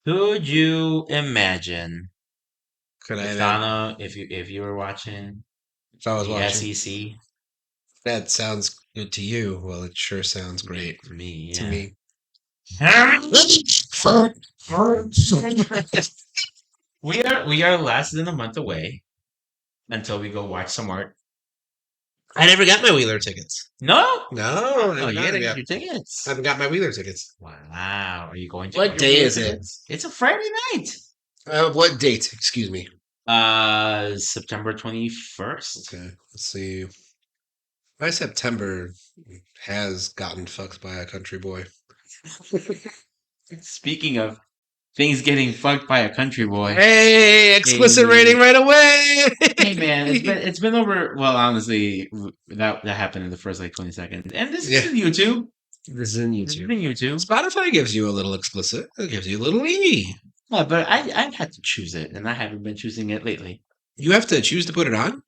Could you imagine Could I if have, Thano, if you were watching if I was the watching? SEC? That sounds good to you. Well, it sure sounds great To me, to yeah. me. We are less than a month away until we go watch some art. I never got my Wheeler tickets. No, No, I oh, haven't you got gotta them get yet. your I tickets. haven't got my Wheeler tickets. Wow, are you going to get What your day Blue is it? tickets? It's a Friday night. What date? Excuse me. September 21st. Okay, let's see. My September has gotten fucked by a country boy. Speaking of things getting fucked by a country boy, Hey, explicit rating hey, right away. hey man, it's been over. Well, honestly, that happened in the first like 20 seconds, and this Yeah, is in YouTube. this is in This is YouTube. in YouTube. Spotify gives you a little explicit. It gives you a little E. Yeah, but I've had to choose it, and I haven't been choosing it lately. You have to choose to put it on.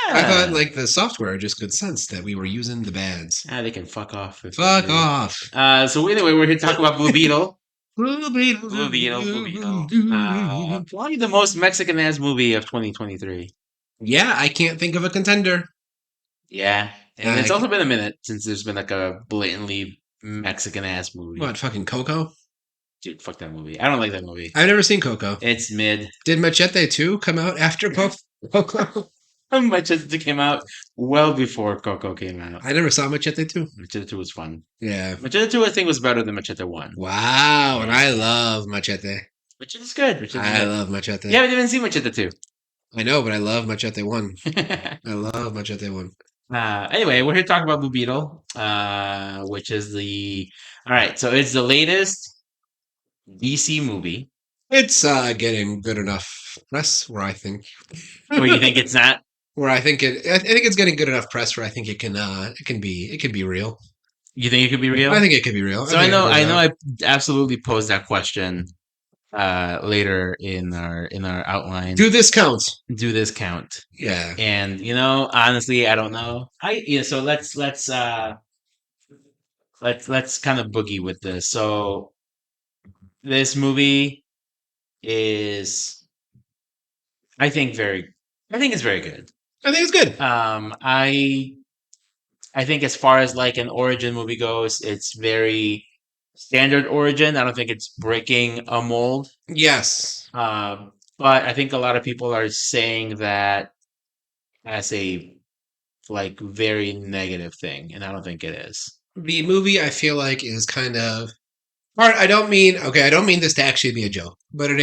I thought Yeah. like the software just could sense that we were using the bands. Ah, they can fuck off if they Fuck do. off. So anyway, we're here to talk about Blue Beetle. Blue Beetle, Blue Beetle, Blue Beetle. do. Probably the most Mexican ass movie of 2023. Yeah, I can't think of a contender. Yeah. And it's Uh, also been a minute since there's been like a blatantly Mexican ass movie. what, fucking Coco? Dude, fuck that movie. I don't like that movie. I've never seen Coco. It's mid. Did Machete 2 come out after Coco? Machete came out well before Coco came out. I never saw Machete 2. Machete 2 was fun. Yeah. Machete 2, I think, was better than Machete 1. Wow, and Yeah. I love Machete. Machete's good. Machete's I good. love You Machete. haven't even seen Machete 2. I know, but I love Machete 1. I love Machete 1. Anyway, we're here to talk about Blue Beetle, which is all right. So it's the latest DC movie. It's getting good enough press where I think Or you think it's not? I think it's getting good enough press where I think it can be real. You think it could be I real? think it could be real. I So I think it know, holds I know, out. I absolutely posed that question later in our outline. Do this count? Do this count? Yeah. And honestly, I don't know. So let's kind of boogie with this. So this movie is, I think, I think it's very good. I think it's good. I think as far as like an origin movie goes, it's very standard origin. I don't think it's breaking a mold. Yes. But I think a lot of people are saying that as a like very negative thing, and I don't think it is. The movie I feel like is kind of hard. I don't mean this to actually be a joke, but it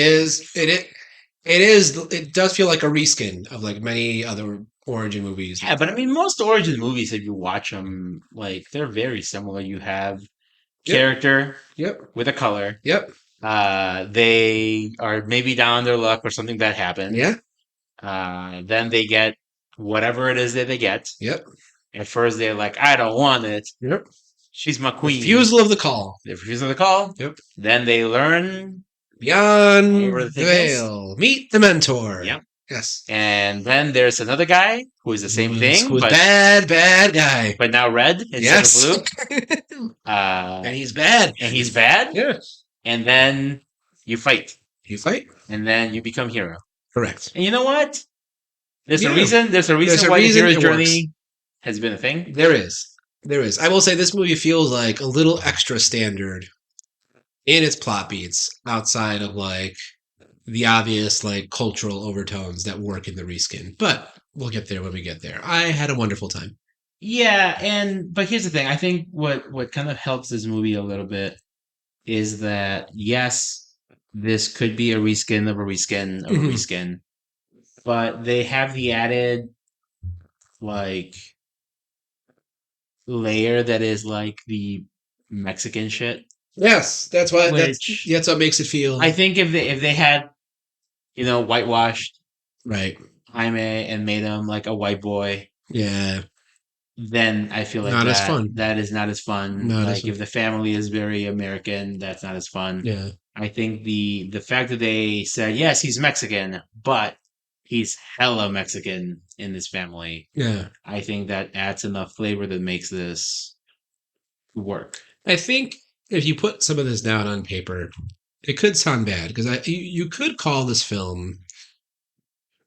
does feel like a reskin of like many other origin movies. Yeah, but I mean, most origin movies, if you watch them, like they're very similar. You have Yep. character Yep. with a color. Yep. They are maybe down on their luck or something bad happens. Yeah. Then they get whatever it is that they get. Yep. At first, they're like, I don't want it. Yep. She's my queen. Refusal of the call. They refuse the call. Yep. Then they learn Beyond whatever the the thing is. veil. Meet the mentor. Yep. Yes. And then there's another guy who is the same thing, Who's but bad guy. now red instead of Yes. blue. And he's bad. And he's bad. Yeah. And then you fight, You fight? and then you become hero. Correct. And you know what? There's a Yeah. reason. There's a reason There's a why reason the hero's it works. journey has been a thing. There is. There is. I will say this movie feels like a little extra standard in its plot beats outside of like the obvious like cultural overtones that work in the reskin. But we'll get there when we get there. I had a wonderful time. Yeah, but here's the thing. I think what kind of helps this movie a little bit is that yes, this could be a reskin of a reskin of a Mhm. reskin, but they have the added like layer that is like the Mexican shit. Yes, Which that's what makes it feel I think if they had whitewashed right. Jaime and made him like a white boy, Yeah, then I feel like not as fun. that is not as fun. Not as Like fun. if the family is very American, that's not as fun. Yeah, I think the fact that they said yes, he's Mexican, but he's hella Mexican in this family. yeah. I think that adds enough flavor that makes this work. I think if you put some of this down on paper, it could sound bad because you could call this film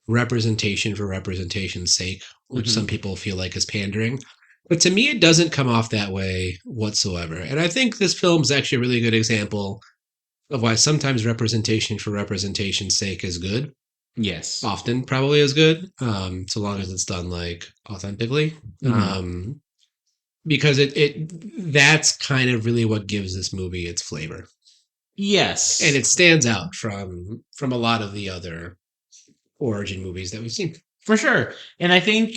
representation for representation's sake, which some Hmm. people feel like is pandering. But to me, it doesn't come off that way whatsoever. And I think this film is actually a really good example of why sometimes representation for representation's sake is good. Yes. Often, probably is good, so long as it's done like authentically. Hmm. Because that's kind of really what gives this movie its flavor, and Yes, it stands out from a lot of the other origin movies that we've seen. for sure. And I think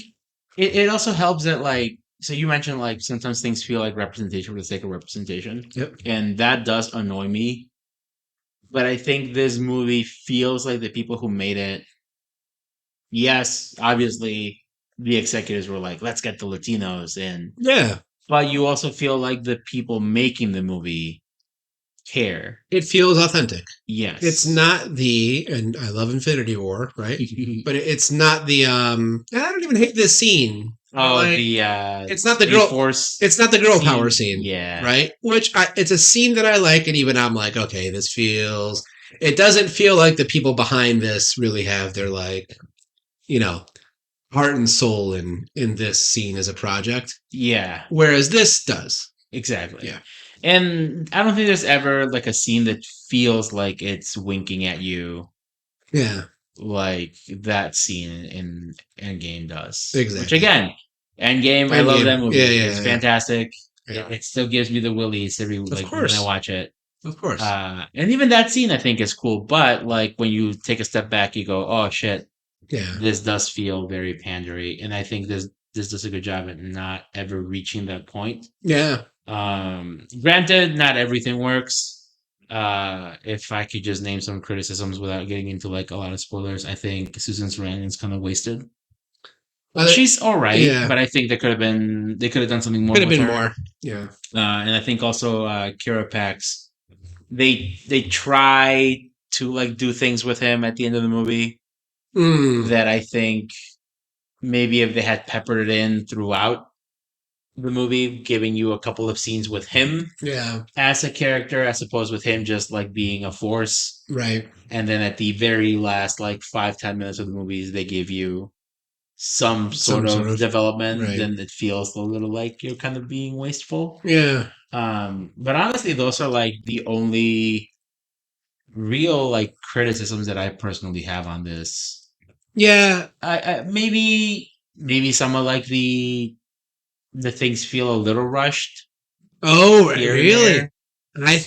it also helps that like so you mentioned like sometimes things feel like representation for the sake of representation. Yep. And that does annoy me. But I think this movie feels like the people who made it, yes, obviously the executives were like, let's get the Latinos in. Yeah, But you also feel like the people making the movie care. it feels authentic. It's Yes. not and I love Infinity War, right? But it's not I don't even hate this scene. But Oh, like the it's not the Speed girl Force it's not the girl power scene. scene, Yeah. right? It's a scene that I like, and even I'm like, okay, it doesn't feel like the people behind this really have their like, you know, heart and soul in this scene as a project. Yeah. Whereas this does. Exactly. Yeah. And I don't think there's ever like a scene that feels like it's winking at you Yeah. like that scene in Endgame does. Which Exactly. again, Endgame, I love that Endgame. Yeah, movie. It's yeah, yeah. fantastic. Yeah. It still gives me the willies every Of like when I course. watch it. Of course. And even that scene I think is cool, but like when you take a step back, you go, "Oh shit, Yeah. this does feel very pandery." And I think this does a good job at not ever reaching that point. Yeah. Granted, not everything works. If I could just name some criticisms without getting into like a lot of spoilers, I think Susan Sarandon's kind of wasted. Uh, She's all right, yeah. but I think they could have done something more Could have with been her. more. Yeah. And I think also Kira Pax, they try to like do things with him at the end of the movie Mm. that I think maybe if they had peppered it in throughout the movie, giving you a couple of scenes with him Yeah. as a character as opposed with him just like being a force. Right. And then at the very last like 5-10 minutes of the movies they give you some sort Some sort of of. development, Right. then it feels a little like you're kind of being wasteful. Yeah. But honestly those are like the only real like criticisms that I personally have on this. Yeah. I maybe some of like the things feel a little rushed Oh, here and really? there.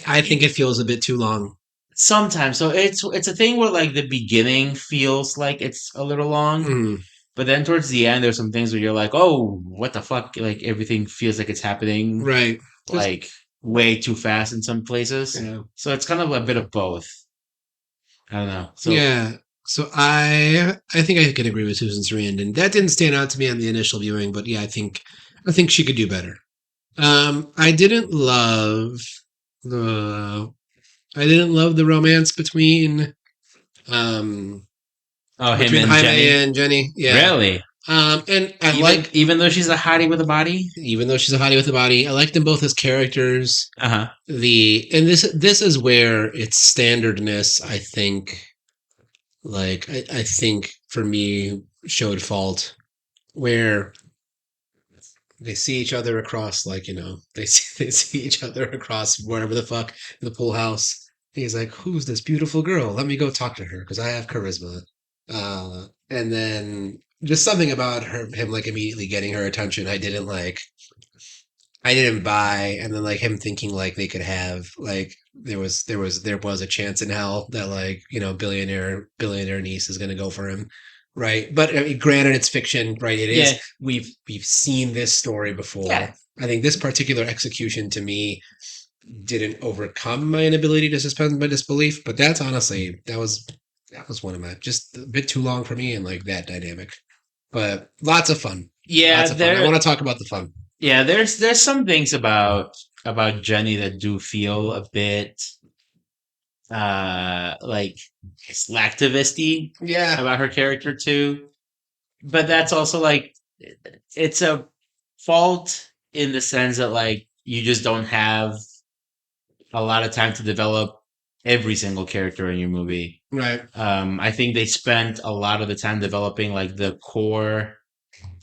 I think it feels a bit too long. Sometimes. So it's a thing where like the beginning feels like it's a little long, Mm. but then towards the end there's some things where you're like, "Oh, what the fuck?" Like everything feels like it's happening Right. Just. like way too fast in some places. Yeah. So it's kind of a bit of both. I don't know. So Yeah. So I think I can agree with Susan Sarandon. That didn't stand out to me on the initial viewing, but yeah, I think she could do better. I didn't love the I didn't love the romance um oh, him between and Jaime Jenny. and Jenny. Yeah. Really? And I like Even though she's a hottie with a body? even though she's a hottie with a body, I like them both as characters. Uh-huh. This is where its standardness, I think, I think for me showed fault, where they see each other across, they see each other across wherever the fuck, the pool house. He's like, who's this beautiful girl? Let me go talk to her because I have charisma. And then just something about him like immediately getting her attention. I didn't buy, and then like him thinking like they could have like there was a chance in hell that like billionaire niece is gonna go for him, right? But I mean, granted, it's fiction, right? It is. Yeah. We've seen this story Yeah. before. I think this particular execution to me didn't overcome my inability to suspend my disbelief, but that was one of my just a bit too long for me and like that dynamic. But lots of fun, Yeah, lots of fun. I want to talk about the fun. there's some things about Jenny that do feel a bit like slacktivisty Yeah. about her character too. But that's also like it's a fault in the sense that like you just don't have a lot of time to develop every single character in your movie. Right. I think they spent a lot of the time developing like the core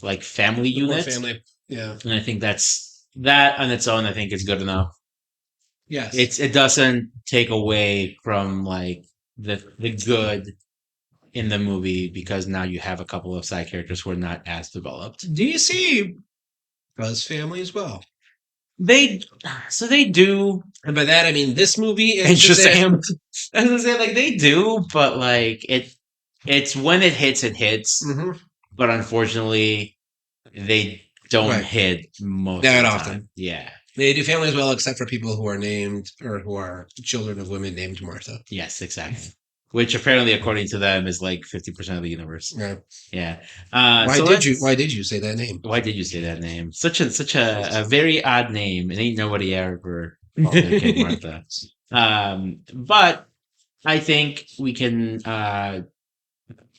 like family The core unit, family. Yeah. and I think that on its own. I think is good enough. Yes. It doesn't take away from like the good in the movie because now you have a couple of side characters who are not as developed. Do you see Buzz family as well? They they do And by that I mean this movie and and Shazam. Shazam. I was gonna say like they do, but like it's when it hits. Hmm. But unfortunately, they don't Right. hit most of That the often. time. Yeah. They do family as well, except for people who are named or who are children of women named Martha. Yes, exactly. Which apparently, according to them, is like 50% of the universe. Yeah. Yeah. Why So did you? let's. Why did you say that name? Why did you say that name? Such a very odd name. And ain't nobody ever called their kid Martha. But I think we can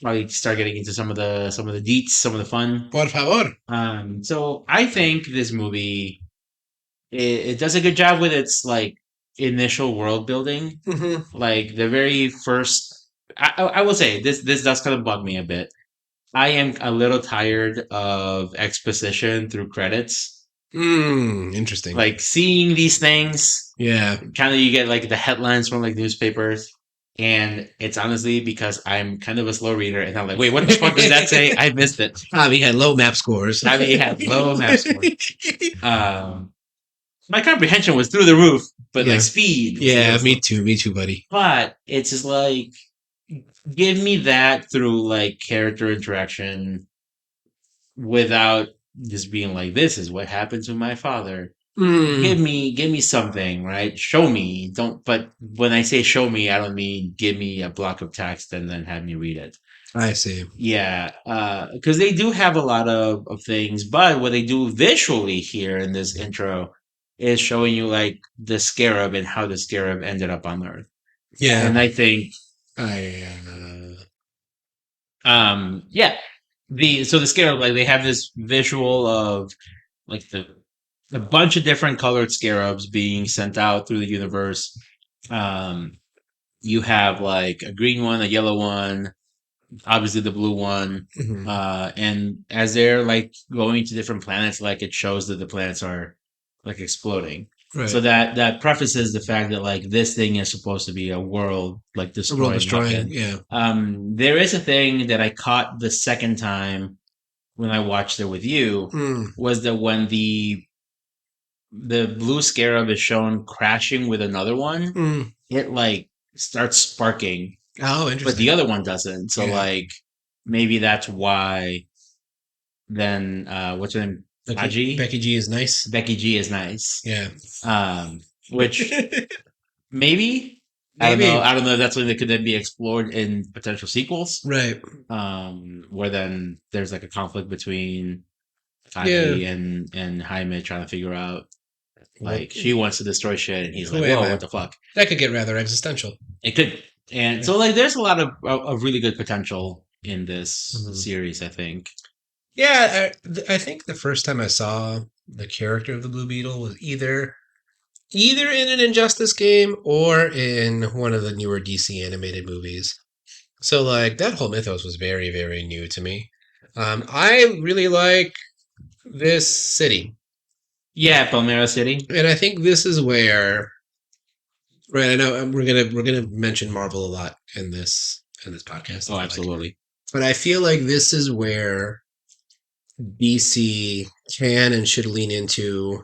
probably start getting into some of the deets, some of the fun. Por favor. So I think this movie it does a good job with its like initial world building. Hmm. Like the very first, I will say this does kind of bug me a bit. I am a little tired of exposition through credits. Interesting. Like seeing these things, Yeah. kind of you get like the headlines from like newspapers. And it's honestly because I'm kind of a slow reader, and I'm like, wait, what the fuck does that say? I missed it. Javi had low map scores. Javi had low map score. Um, my comprehension was through the roof, but like Yeah. speed. Yeah, me too. Me too, buddy. But it's just like give me that through like character interaction without just being like this is what happened to my father. Mm, Give me something, right? Show me. Don't but when I say show me, I don't mean give me a block of text and then have me read it. I see. Yeah, because they do have a lot of things, but what they do visually here in this intro is showing you like the scarab and how the scarab ended up on Earth. Yeah. And I think, I yeah, the scarab like they have this visual of like the a bunch of different colored scarabs being sent out through the universe. Um, you have like a green one, a yellow one, obviously the blue one. mhm. And as they're like going to different planets, like it shows that the planets are like exploding. So Right. that prefaces the fact that like this thing is supposed to be a world like The world destroying destroying. weapon. Yeah. There is a thing that I caught the second time when I watched it with you Mm, was that when the blue scarab is shown crashing with another one, mm. it like starts sparking, Oh, but the interesting. other one doesn't. So Yeah. like maybe that's why then what's her name? Haji? Becky G is nice. Becky G is nice. Yeah. Which maybe I don't know. Maybe. I don't know if that's something that could then be explored in potential sequels. Right. Where then there's like a conflict between Yeah. Haji and Jaime trying to figure out What? like she wants to destroy shit and he's Who like, am whoa, I? what the fuck? That could get rather existential. It could. And Yeah. so like there's a lot of really good potential in this Mhm. series, I think. Yeah, I think the first time I saw the character of the Blue Beetle was either in an Injustice game or in one of the newer DC animated movies. So like that whole mythos was very, very new to me. I really like this city. Yeah, Palmera City. And I think this is where, right, I know we're gonna mention Marvel a lot in this podcast. I Oh, feel like. absolutely. But I feel like this is where DC can and should lean into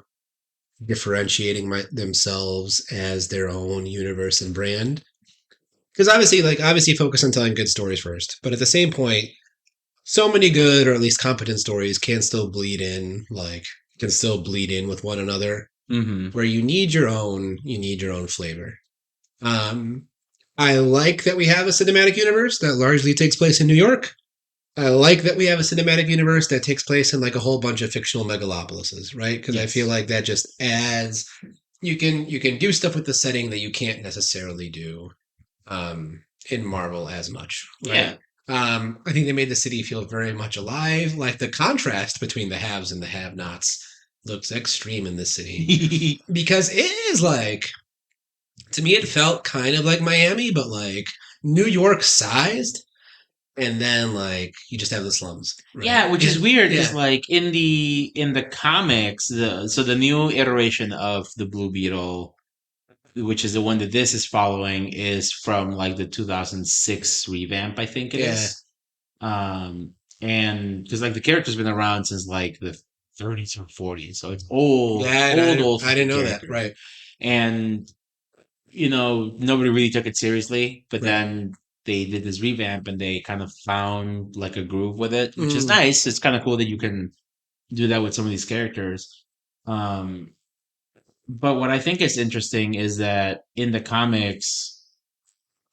differentiating themselves as their own universe and brand. Because obviously focus on telling good stories first, but at the same point, so many good or at least competent stories can still bleed in, with one another. Hmm. Where you need your own flavor. Um, I like that we have a cinematic universe that largely takes place in New York. I like that we have a cinematic universe that takes place in like a whole bunch of fictional megalopolises, right? Because I feel Yes. like that just adds you can do stuff with the setting that you can't necessarily do in Marvel as much, Yeah. right? I think they made the city feel very much alive. Like the contrast between the haves and the have-nots looks extreme in this city because it is like To me, it felt kind of like Miami, but like New York sized, and then like you just have the slums, right? Yeah, which is weird because Yeah, like in the comics, the new iteration of the Blue Beetle, which is the one that this is following, is from like the 2006 revamp, I think it yeah, is. And because like the character's been around since like the 30s or 40s, so it's old, yeah. old I fucking didn't know that. character. Right, And nobody really took it seriously, but right. then they did this revamp and they kind of found like a groove with it, which is Mm, nice. It's kind of cool that you can do that with some of these characters. Um, but what I think is interesting is that in the comics,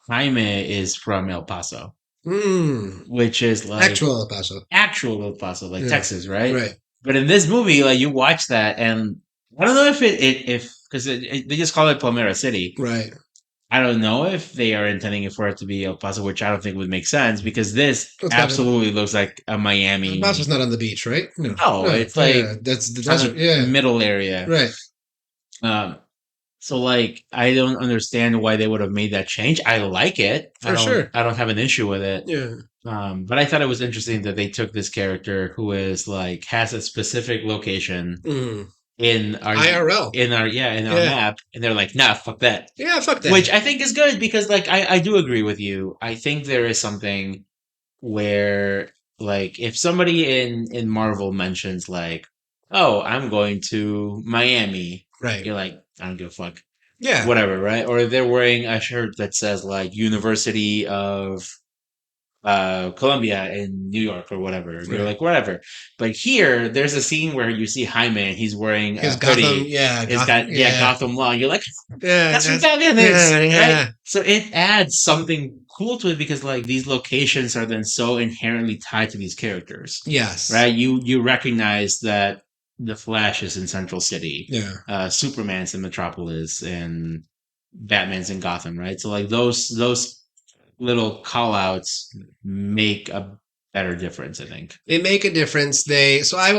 Jaime is from El Paso, mm. which is like Actual El Paso. actual El Paso, like Yeah, Texas, right? right, But in this movie, like you watch that, and I don't know if if because they just call it Palmera City. right. I don't know if they are intending it for it to be El Paso, which I don't think would make sense because this It's not. absolutely looks like a El Paso's Miami. not on the beach, right? No, No, no. it's like Yeah, that's the kind desert. of Yeah, middle area. right. Um, so like I don't understand why they would have made that change. I like it. For sure. I don't have an issue with it. Yeah. But I thought it was interesting that they took this character who is like has a specific location Mm. in our IRL. in our Yeah. map, and they're like, nah, fuck that. Yeah, fuck Which that. I think is good because like I do agree with you. I think there is something where like if somebody in Marvel mentions like, oh, I'm going to Miami, Right. you're like, I don't give a fuck. Yeah. Whatever, right? Or they're wearing a shirt that says like University of Columbia in New York or whatever. You're Right. like, whatever. But here, there's a scene where you see Jaime and he's wearing His a Gotham. hoodie. Yeah, It's Gotham. got, yeah, Yeah. Gotham Law. You're like, Yeah. that's what Batman is, Yeah. right? Yeah. So it adds something cool to it because like these locations are then so inherently tied to these characters, Yes. right? You recognize that the Flash is in Central City, Yeah. Superman's in Metropolis, and Batman's in Gotham, right? So like those little call outs make a better difference, I think. They make a difference. I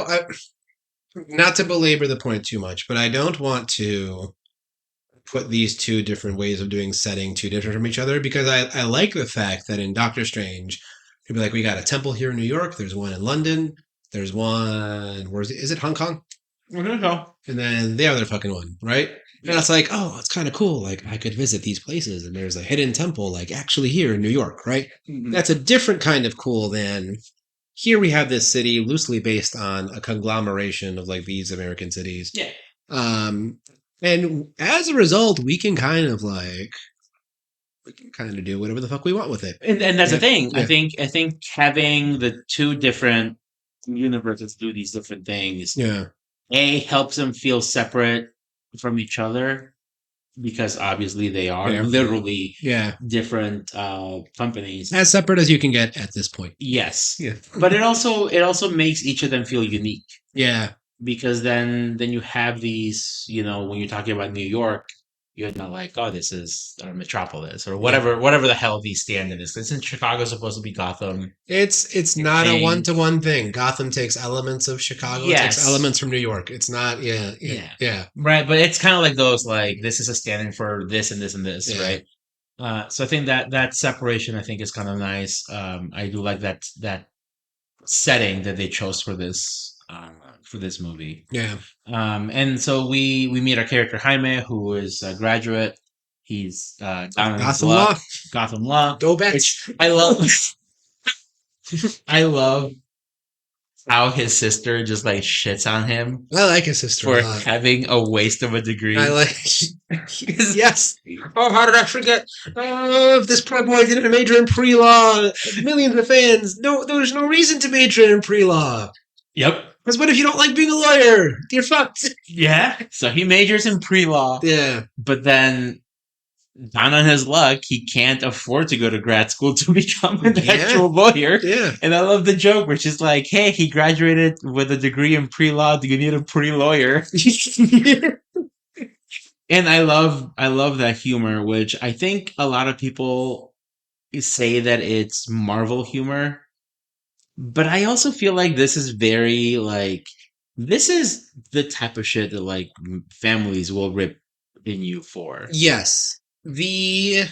not to belabor the point too much, but I don't want to put these two different ways of doing setting too different from each other because I like the fact that in Doctor Strange, you'd be like, we got a temple here in New York, there's one in London, there's one, where is it? Is it Hong Kong? Okay, so And then the other fucking one, right? And it's like, oh, it's kind of cool. Like, I could visit these places, and there's a hidden temple, like, actually here in New York, right? mhm. That's a different kind of cool than here we have this city loosely based on a conglomeration of, like, these American cities. Yeah, Um, and as a result, we can kind of do whatever the fuck we want with it. and that's the Yeah, thing. yeah, I think having the two different universes do these different things yeah. a helps them feel separate from each other because obviously they are Yeah, literally yeah. different companies. As separate as you can get at this point. Yes, Yeah. but it also makes each of them feel unique Yeah, because then you have these, when you're talking about New York, you're not like, oh, this is our metropolis or yeah. whatever the hell these stand in is. Since Chicago's supposed to be Gotham, It's I not a one think, to one thing. Gotham takes elements of Chicago. It takes yes, elements from New York. It's not. Yeah, yeah, yeah, yeah, right. But it's kind of like those, like this is a standing for this and this and this, yeah, right? So I think that separation, I think, is kind of nice. I do like that setting that they chose for this movie. yeah. And so we meet our character Jaime, who is a graduate. He's down on his Gotham luck, Law. Gotham Law, Go which Bets. I love. I love how his sister just like shits on him I like his sister a for lot. having a waste of a I degree. like. Yes. Oh, how did I forget? Oh, if this poor boy didn't major in pre-law, millions of fans. No, there's no reason to major in pre-law. Yep. Because what if you don't like being a lawyer? You're fucked. Yeah. So he majors in pre-law, Yeah. but then down on his luck, he can't afford to go to grad school to become an Yeah. actual lawyer. Yeah. And I love the joke, which is like, hey, he graduated with a degree in pre-law. Do you need a pre-lawyer? And I love that humor, which I think a lot of people say that it's Marvel humor, but I also feel like this is very like this is the type of shit that like families will rip in you for. Yes. The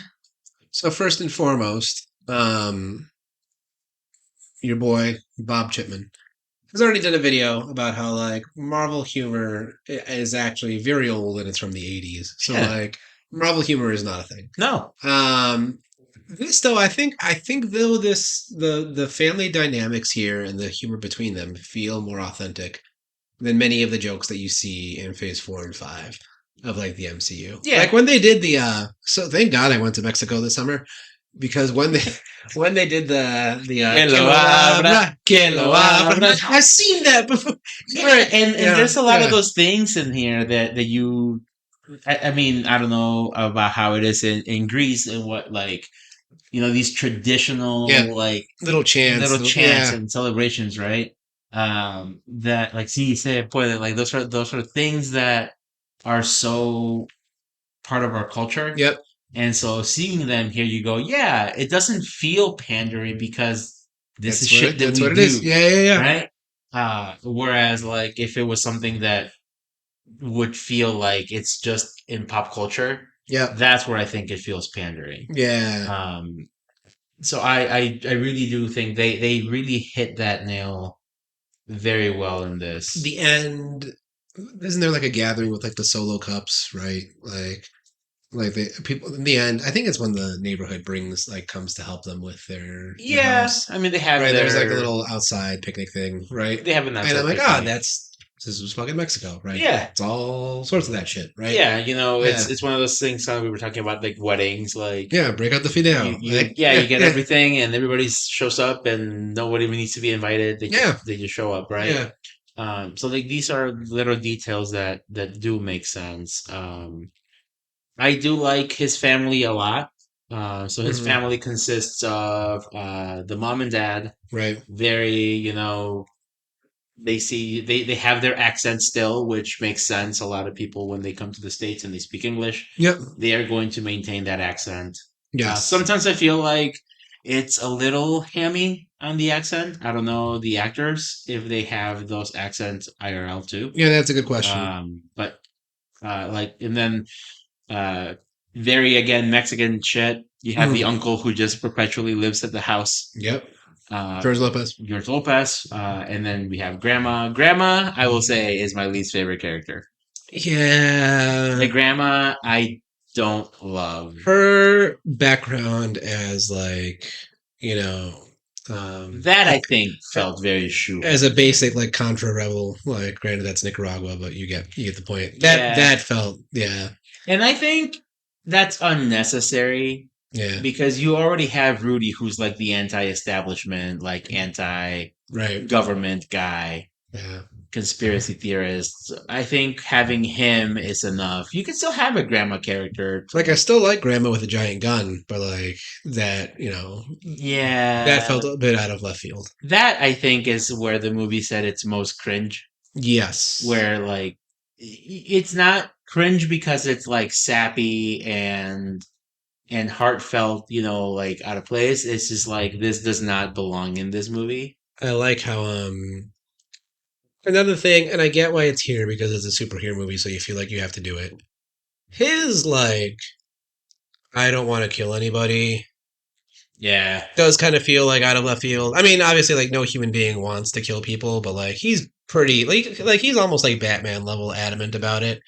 so first and foremost, your boy Bob Chipman has already done a video about how like Marvel humor is actually very old and it's from the 80s. So like Marvel humor is not a thing. No. This though, I think though the family dynamics here and the humor between them feel more authentic than many of the jokes that you see in Phase 4 and 5 of like the MCU. Yeah. Like when they did the so thank God I went to Mexico this summer because when they did the Que que lo lo abra, que lo abra. abra. I've seen that before. Yeah, and Yeah, there's a lot of yeah. those things in here that you. I mean, I don't know about how it is in Greece and what like these Yeah, traditional like little chants. little chants Yeah, and celebrations, right? That like see se puede, like those are things that are so part of our culture. yep. And so seeing them here, you go, yeah, it doesn't feel pandering because this is shit that That's we what it is. do, Yeah, yeah, yeah. right? Whereas like if it was something that would feel like it's just in pop culture, Yeah, that's where I think it feels pandering. yeah. Um, so I really do think they really hit that nail very well in this. The end. Isn't there like a gathering with like the solo cups, right? Like the people in the end. I think it's when the neighborhood brings like comes to help them with their Yeah, house. I mean they have Right, there's like a their little outside picnic thing, right? they have an And I'm outside like, picnic. this is fucking Mexico, right? Yeah, It's all sorts of that shit, right? yeah, Yeah, it's one of those things we were talking about, like weddings, like yeah. Break out the fideo, like you yeah, get yeah, everything and everybody shows up and nobody even needs to be invited. yeah, They just show up, right? yeah. So like these are little details that do make sense. I do like his family a lot. So his Hmm. family consists of the mom and dad, Right. very, they have their accent still, which makes sense. A lot of people when they come to the States and they speak English, Yep. they are going to maintain that accent. Yes. Sometimes I feel like it's a little hammy on the accent. I don't know the actors if they have those accents IRL too. Yeah, that's a good question. But like and then uh very again Mexican shit. You have the Mm. uncle who just perpetually lives at the house. Yep. Uh, George Lopez. George Lopez, and then we have Grandma. Grandma, I will say, is my least favorite character. The Yeah. grandma, I don't love. Her background as like, you know, That I like think uh, felt very as a shoehorned. basic like contra rebel, like granted that's Nicaragua, but you get the point. Yeah, That felt yeah. and I think that's unnecessary Yeah. because you already have Rudy, who's like the anti-establishment, like Right. anti-government guy, Yeah. conspiracy theorists. I think having him is enough. You can still have a grandma character. Like I still like grandma with a giant gun, but like that, that Yeah, felt a bit out of left field. that I think is where the movie said it's most cringe. Yes. Where like it's not cringe because it's like sappy and heartfelt, like out of place. It's just like this does not belong in this movie. I like how another thing, and I get why it's here because it's a superhero movie, so you feel like you have to do it. His like I don't want to kill anybody Yeah. does kind of feel like out of left field. I mean, obviously like no human being wants to kill people, but like he's pretty like he's almost like Batman level adamant about it.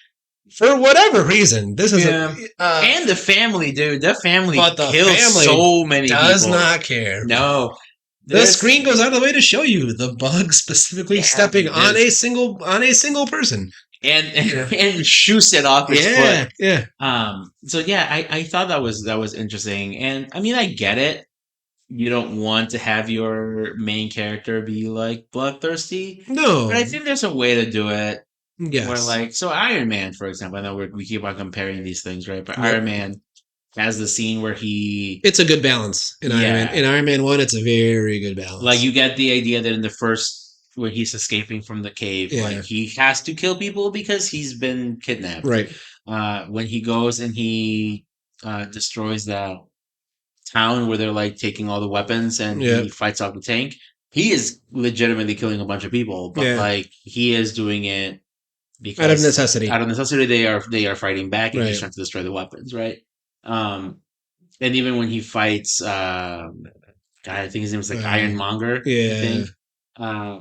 For whatever reason, this is Yeah. And the family, dude. The family but the kills family so many does people. not care. No. The There's screen goes out of the way to show you the bug specifically yeah, stepping there's on a single person. Yeah. and shoots it off his foot. Yeah, yeah. So yeah, I thought that was interesting. And I mean I get it. You don't want to have your main character be like bloodthirsty, but I No. think there's a way to do it where Yes. like so Iron Man, for example, I know we keep on comparing these things, right? But Yep. Iron Man has the scene where he It's a good balance in Iron Man. yeah, In Iron Man 1, it's a very good like balance. you get the idea that in the first where he's escaping from the cave, like Yeah. he has to kill people because he's been kidnapped. Right. When he goes and he destroys that town where they're like taking all the weapons and Yeah. he fights off the tank. He is legitimately killing a bunch of people, but Yeah. like he is doing it Out of because necessity. out of necessity they are fighting back and he's Right. trying to destroy the weapons, right? Um, and even when he fights, God, I think his name is like Ironmonger. I Yeah, think uh,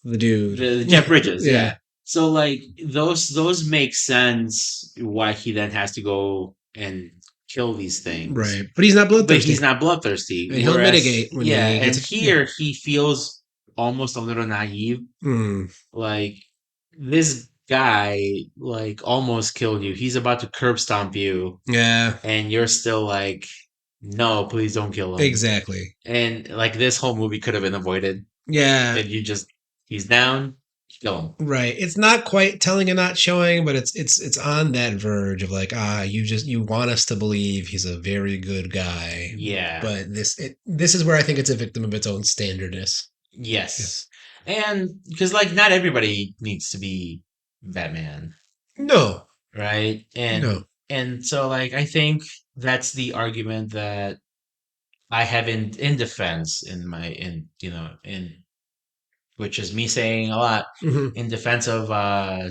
the dude. the Jeff Bridges. Yeah, Yeah. So like those make sense why he then has to go and kill these things, right. But he's not but bloodthirsty, he's not bloodthirsty. and he'll Whereas, mitigate when yeah, he and gets. Yeah. here he feels almost a little naive. Mm, Like this guy, like almost killed you. He's about to curb stomp you, yeah, and you're still like, no, please don't kill him. exactly. And like this whole movie could have been avoided, Yeah, and you just he's down, kill him. right. It's not quite telling and not showing, but it's on that verge of like, you want us to believe he's a very good guy, Yeah. but this is where I think it's a victim of its own standardness. Yeah. Yes. And because like not everybody needs to be Batman, No, right? no. And so like I think that's the argument that I have in defense in my in you know in which is me saying a lot Hmm. in defense of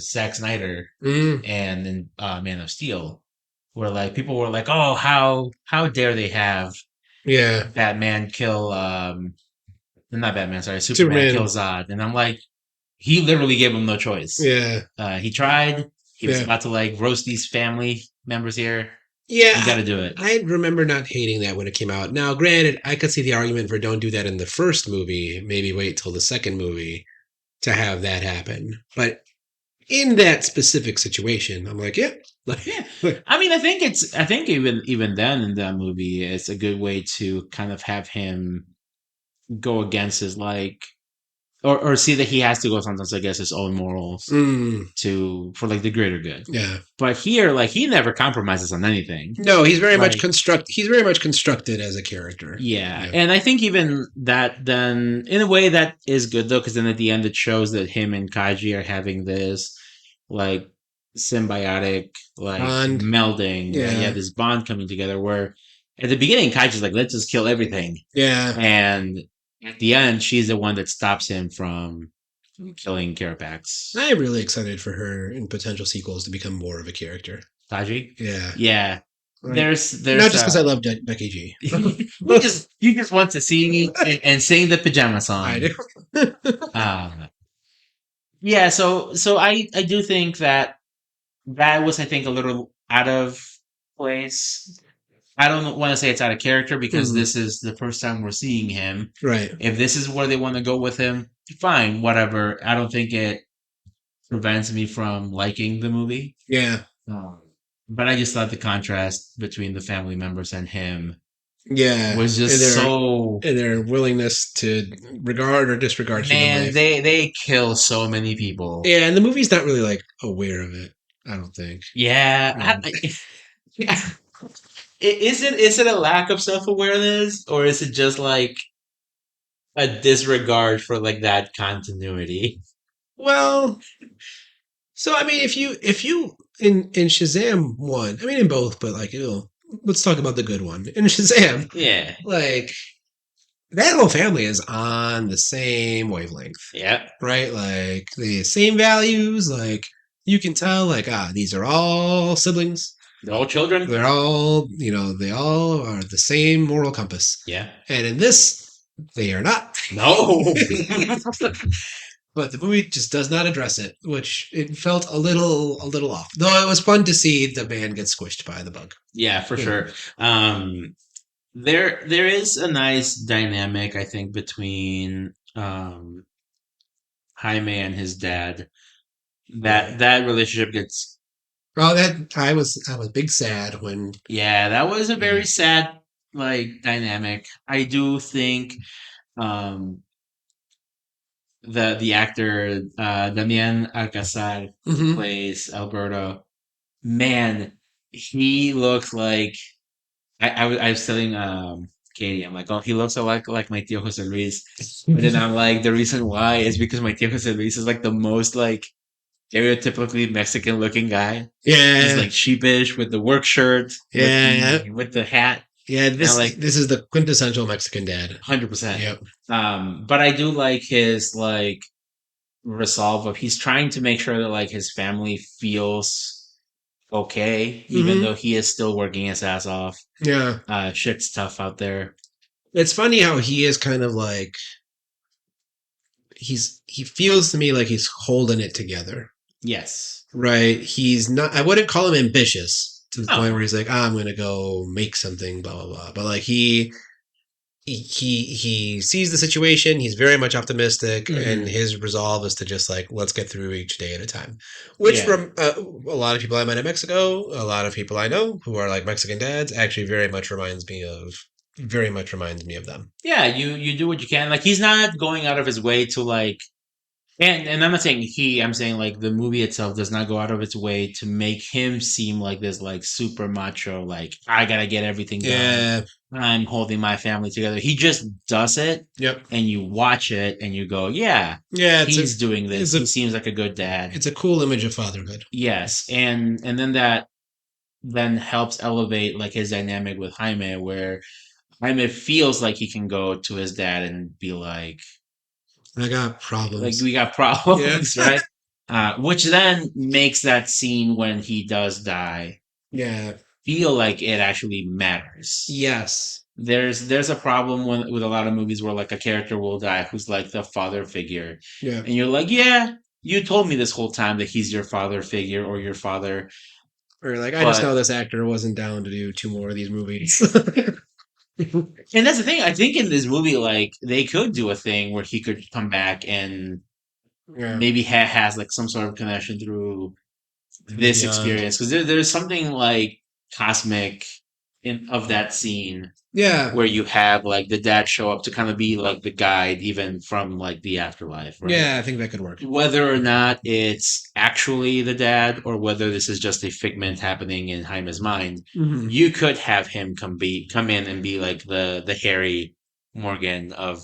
Zack Snyder Mm, and in Man of Steel, where like people were like, "Oh, how dare they have yeah, Batman kill not Batman, sorry, Superman kill Superman. Zod?" And I'm like, he literally gave him no choice. Yeah, He tried. He was yeah. about to like roast these family members here. Yeah, You got to do it. I remember not hating that when it came out. Now, granted, I could see the argument for don't do that in the first movie. Maybe wait till the second movie to have that happen. But in that specific situation, I'm like, yeah, Yeah, like, I mean, I think even then in that movie, it's a good way to kind of have him go against his like or see that he has to go sometimes against his own morals mm, to for like the greater good. yeah. But here, like he never compromises on anything. No, he's very much Like construct. He's very much constructed as a character. yeah, Yeah. and I think even that then in a way that is good though, because then at the end it shows that him and Kaji are having this like symbiotic like Bond. melding, right? Yeah, Yeah. this bond coming together where at the beginning Kaji's like, let's just kill everything. Yeah. And at the end, she's the one that stops him from killing Carapax. I'm really excited for her in potential sequels to become more of a character. Taji? Yeah. Yeah. Right. Not There's just because I love Becky G. you just want to see me and sing the pajama I song. do. Uh, yeah, so I do think that that was I think a little out of place. I don't want to say it's out of character because Mhm. this is the first time we're seeing him. Right. If this is where they want to go with him, fine, whatever. I don't think it prevents me from liking the movie. Yeah. Um, but I just thought the contrast between the family members and him Yeah. was just so And their willingness to regard or disregard human man, life. they kill so many people. Yeah, and the movie's not really like aware of it. I don't think. Yeah, Um, yeah. Is it a lack of self awareness or is it just like a disregard for like that continuity? well, so I mean, if you in Shazam one, I mean in both, but like let's talk about the good one in Shazam. Yeah, Like that whole family is on the same wavelength, yeah. right? Like the same values. Like you can tell, like these are all siblings. They're all children. They're all, they all are the same moral compass. Yeah. And in this, they are not. No. But the movie just does not address it, which it felt a little off. Though it was fun to see the man get squished by the bug. Yeah, for You know. sure. There is a nice dynamic, I think, between Jaime and his dad. Right. That relationship gets Well, that I was big sad when. yeah, that was a Yeah. very sad like dynamic. I do think um the actor Damian Alcazar who Hmm. plays Alberto, man, he looks like I was telling Katie, I'm like, oh, he looks a lot like my Tio Jose Luis. But then I'm like, the reason why is because my Tio Jose Luis is like the most like stereotypically Mexican looking guy. He's Yeah, like sheepish with the work shirt, yeah, with the hat. yeah. And I'm This like this is the quintessential Mexican dad. 100%. Yep. But I do like his like resolve of he's trying to make sure that like his family feels okay, even Hmm. though he is still working his ass off. Yeah. Shit's tough out there. It's funny how he is kind of like he feels to me like he's holding it together. Yes. Right. He's not I wouldn't call him ambitious to the point No. where he's like, I'm gonna go make something, blah blah blah. But like he sees the situation. He's very much optimistic, and Hmm. his resolve is to just like let's get through each day at a time. Which Yeah. from a lot of people I met in Mexico, a lot of people I know who are like Mexican dads, actually very much reminds me of them. Yeah, you do what you can. Like he's not going out of his way to like and I'm not saying I'm saying like the movie itself does not go out of its way to make him seem like this like super macho, like I gotta get everything done. Yeah. I'm holding my family together. He just does it Yep. and you watch it and you go, yeah, Yeah. he's doing this. It's He a seems like a good dad. it's a cool image of fatherhood. Yes. And then that then helps elevate like his dynamic with Jaime where Jaime feels like he can go to his dad and be I got like problems. we got Yeah. problems, right? Which then makes that scene when he does die Yeah. feel like it actually matters. Yes. There's a problem with a lot of movies where like a character will die who's like the father figure, Yeah. and you're like, yeah, you told me this whole time that he's your father figure or your father, Or like I just but know this actor wasn't down to do two more of these movies. and that's the thing. I think in this movie, like they could do a thing where he could come back and Yeah. maybe has like some sort of connection through this Beyond. experience because there's something like cosmic in of that scene Yeah. where you have like the dad show up to kind of be like the guide even from like the afterlife, right? Yeah, I think that could work. Whether or not it's actually the dad or whether this is just a figment happening in Jaime's mind, Hmm. you could have him come in and be like the Harry Morgan of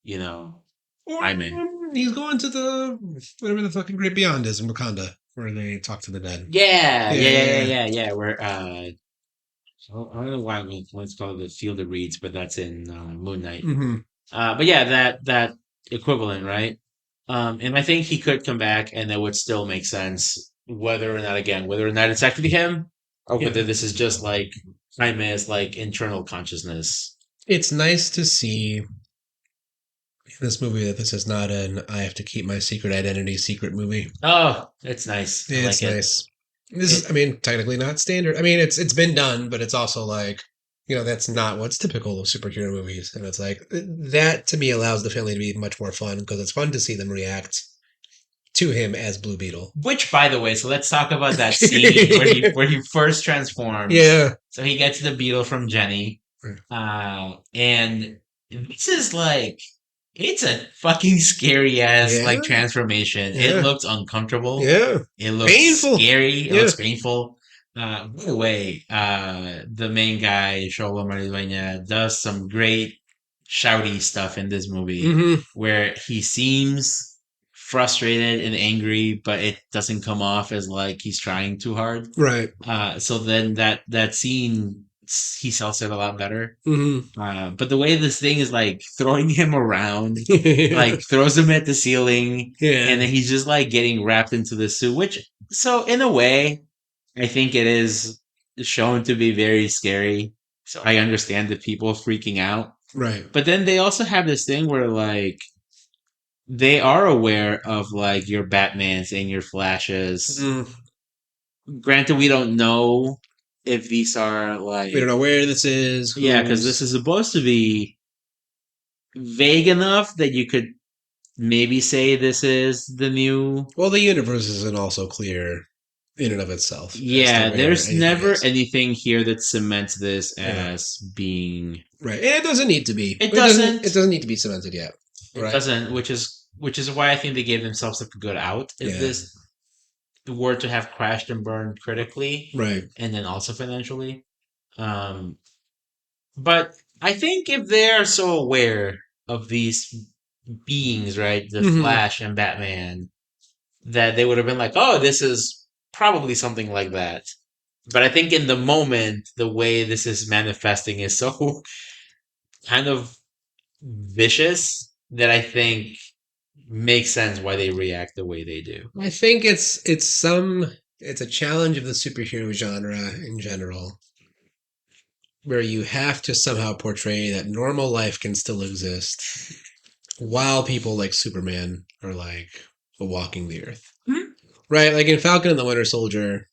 you know Or Jaime. he's going to the whatever the fucking great beyond is in Wakanda, where they talk to the dead. Yeah, Yeah, yeah, yeah, yeah, yeah, yeah, yeah. Where I don't know why it's called the Field of Reeds, but that's in Moon Knight. yeah. Hmm. But yeah, that equivalent, right? And I think he could come back, and that would still make sense, whether or not it's actually him, or Yeah. whether this is just like Jaime's like internal consciousness. It's nice to see in this movie that this is not an I have to keep my secret identity secret movie. Oh, it's nice. I It's like it. nice. This is, It I mean, technically not standard. I mean, it's been done, but it's also like, that's not what's typical of superhero movies. And it's like that to me allows the family to be much more fun because it's fun to see them react to him as Blue Beetle. which, by the way, so let's talk about that scene where he first transforms. Yeah. So he gets the beetle from Jenny, and this is like it's a fucking scary ass Yeah. like transformation. It Yeah. looks uncomfortable. Yeah. It looks Painful. scary. It Yeah. looks painful. By the way, the main guy, Sholo Maridueña, does some great shouty stuff in this movie Hmm. where he seems frustrated and angry, but it doesn't come off as like he's trying too hard. Right. So then that scene, he sells it a lot better. Hmm. But the way this thing is like throwing him around, Yeah. like throws him at the ceiling, Yeah. and then he's just like getting wrapped into the suit, which, so in a way, I think it is shown to be very scary. So I understand the people freaking out. Right. But then they also have this thing where like they are aware of like your Batmans and your Flashes. Mm. Granted, we don't know if these are We don't like, know where this is, yeah, because this who's. is supposed to be vague enough that you could maybe say this is the new. Well, the universe isn't also clear in and of itself as to Yeah, where there's anything never is. anything here that cements this Yeah. as being. Right. And it doesn't need to be. It It doesn't. doesn't. It doesn't need to be cemented yet. It Right. doesn't, which is why I think they gave themselves a good out if Yeah. this were to have crashed and burned critically Right. and then also financially. Um, but I think if they're so aware of these beings, right, the Hmm. Flash and Batman, that they would have been like, oh, this is probably something like that. But I think in the moment, the way this is manifesting is so kind of vicious that I think makes sense why they react the way they do. I think it's some It's a challenge of the superhero genre in general, where you have to somehow portray that normal life can still exist while people like Superman are like walking the earth. Hmm? Right? Like in Falcon and the Winter Soldier,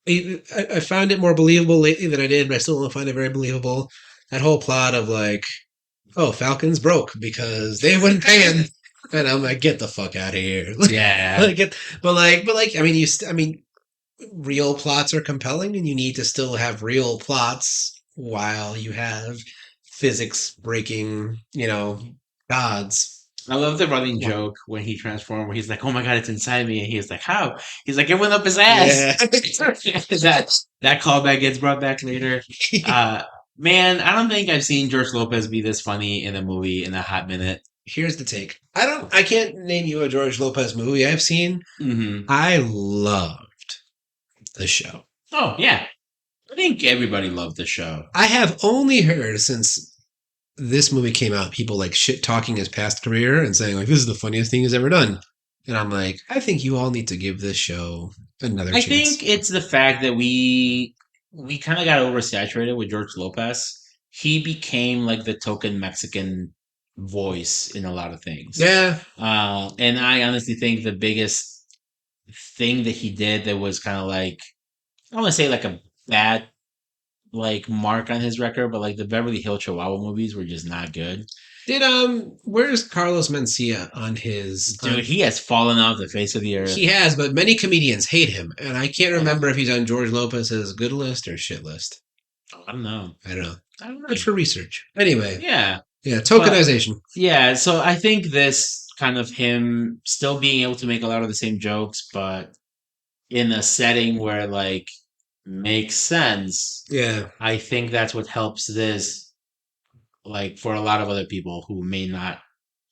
I found it more believable lately than I did, but I still don't find it very believable. That whole plot of like, oh, Falcon's broke because they wouldn't pay him, and I'm like, get the fuck out of here. Yeah. Like, I mean, I mean, real plots are compelling, and you need to still have real plots while you have physics breaking, gods. I love the running Wow. joke when he transformed, where he's like, "Oh my god, it's inside me," and he's like, "How?" He's like, "It went up his ass." Yeah. that that callback gets brought back later. Uh, man, I don't think I've seen George Lopez be this funny in a movie in a hot minute. Here's the take. I can't name you a George Lopez movie I've seen. Hmm. I loved the show. Oh yeah, I think everybody loved the show. I have only heard since this movie came out, people like shit talking his past career and saying like this is the funniest thing he's ever done. And I'm like, I think you all need to give this show another I chance. think it's the fact that we kind of got oversaturated with George Lopez. He became like the token Mexican voice in a lot of things. Yeah, And I honestly think the biggest thing that he did that was kind of like, I don't want to say like a bad like mark on his record, but like the Beverly Hill Chihuahua movies were just not good. did where's Carlos Mencia on his Dude, he has fallen off the face of the earth. he has, but many comedians hate him, and I can't remember if he's on George Lopez's good list or shit list. I don't know. I don't know. I don't know. Good for research. Anyway, Yeah. yeah, But tokenization. yeah, so I think this kind of him still being able to make a lot of the same jokes, but in a setting where like makes sense. Yeah, I think that's what helps this, like for a lot of other people who may not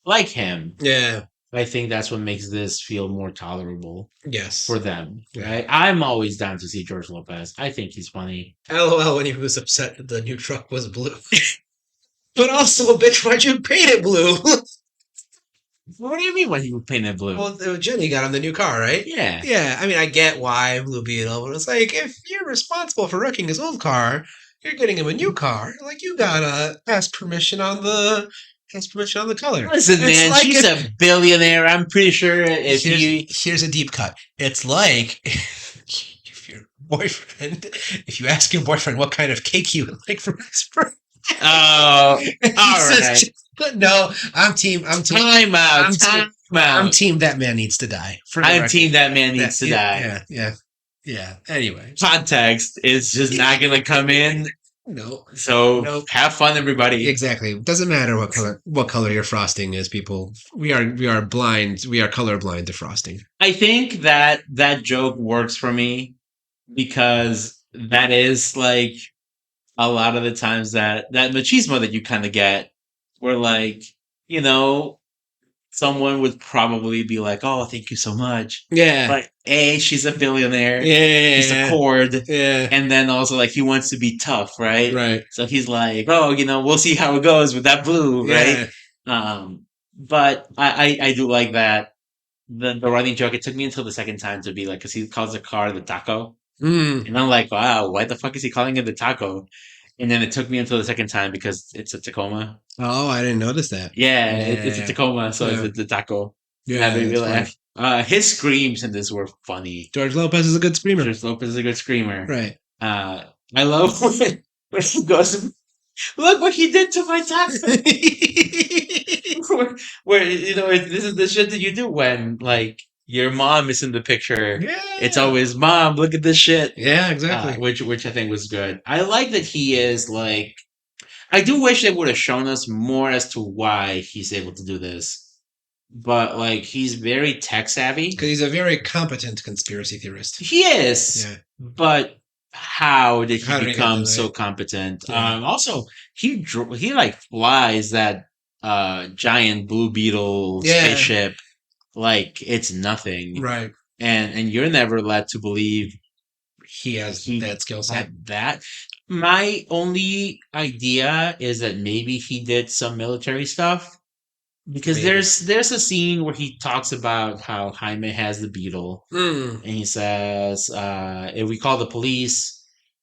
like him. yeah, I think that's what makes this feel more tolerable yes, for them. yeah. Right? I'm always down to see George Lopez. I think he's funny. LOL when he was upset that the new truck was blue. But also, bitch, why'd you paint it blue? What do you mean when he was painted blue? Well, Jenny got him the new car, right? Yeah. Yeah, I mean, I get why Blue Beetle, but it's like, if you're responsible for wrecking his old car, you're getting him a new car. Like, you gotta ask permission on the color. Listen, It's man, like she's a billionaire. I'm pretty sure if he here's a deep cut. It's like if your boyfriend, if you ask your boyfriend what kind of cake he would like for his birthday, Oh, and he all says, right. but no, I'm team. Time out. Time I'm out. team. That man needs to die. For the I'm record. team that man needs to die. Yeah, yeah, yeah. Anyway, Context is just not gonna come in. no, So Nope. have fun, everybody. Exactly. Doesn't matter what color your frosting is, people. We are blind. We are colorblind to frosting. I think that that joke works for me because that is like a lot of the times that machismo that you kind of get, where like you know someone would probably be like, "Oh, thank you so much," Yeah. but A, she's a billionaire, he's a Yeah. cord, Yeah. and then also like he wants to be tough, right? Right. So he's like, "Oh, we'll see how it goes with that blue," right? Yeah. But I do like that the running joke. It took me until the second time to be like, because he calls the car the taco. Mm. And I'm like, wow, why the fuck is he calling it the taco? And then it took me until the second time because it's a Tacoma. Oh, I didn't notice that. Yeah, it's a Yeah. Tacoma, so Yeah. it's the taco. And Yeah. that made me That's funny. laugh. His screams in this were funny. George Lopez is a good screamer. George Lopez is a good screamer. Right. I love when he goes, look what he did to my taco. where this is the shit that you do when like your mom is in the picture. Yeah. It's always mom, look at this shit. Yeah, exactly. Which I think was good. I like that he is like. I do wish they would have shown us more as to why he's able to do this, but like he's very tech savvy. Because he's a very competent conspiracy theorist. He is, Yeah. but how did How he did he get become to so that? competent? Yeah. Also, he like flies that giant Blue Beetle Yeah. spaceship like it's nothing, Right. and you're never led to believe He has he that skill set. had that. My only idea is that maybe he did some military stuff, because Maybe. there's a scene where he talks about how Jaime has the beetle, Mm, and he says, if we call the police,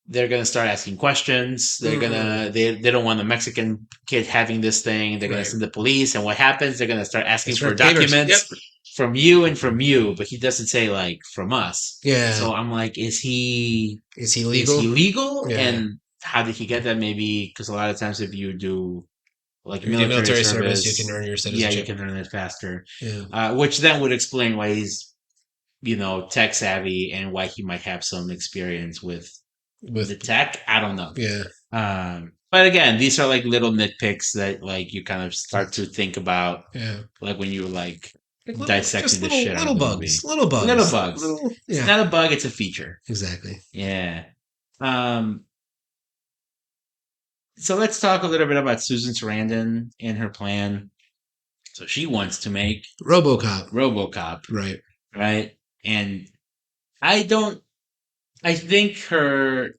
they're gonna start asking questions. mm, They don't want the Mexican kid having this thing. They're gonna right. send the police, and what happens? They're gonna start They asking for start papers. Yep. documents from you and from you, but he doesn't say like from us. Yeah. So I'm like, Is he is he legal? legal? Yeah. And how did he get that? Maybe because a lot of times if you do like If you do military military service, you can service, earn your yeah, you citizenship. can earn it faster. Yeah. Which then would explain why he's tech savvy and why he might have some experience with the With tech. I don't know. yeah. But again, these are like little nitpicks that like you kind of start to think about, Yeah. like when you're like Like little, dissecting just the shit out of little the bugs, movie. Little bugs. little. It's Yeah, not a bug; it's a feature. exactly. Yeah. Um. So let's talk a little bit about Susan Sarandon and her plan. So she wants to make RoboCop, RoboCop, right? right? And I don't. I think her.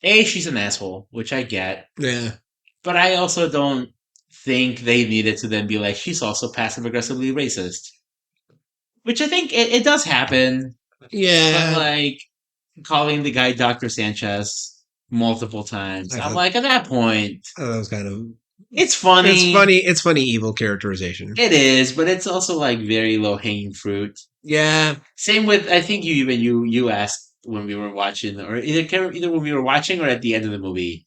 A, she's an asshole, which I get. Yeah, But I also don't think they needed to then be like, she's also passive aggressively racist. Which I think it does happen, but yeah. like calling the guy Dr. Sanchez multiple times. I I'm thought, like, at that point, I thought that was kind of. it's It's funny. funny. It's funny evil characterization. It is, but it's also like very low hanging fruit. Yeah, Same with I think you asked when we were watching, or either when we were watching or at the end of the movie,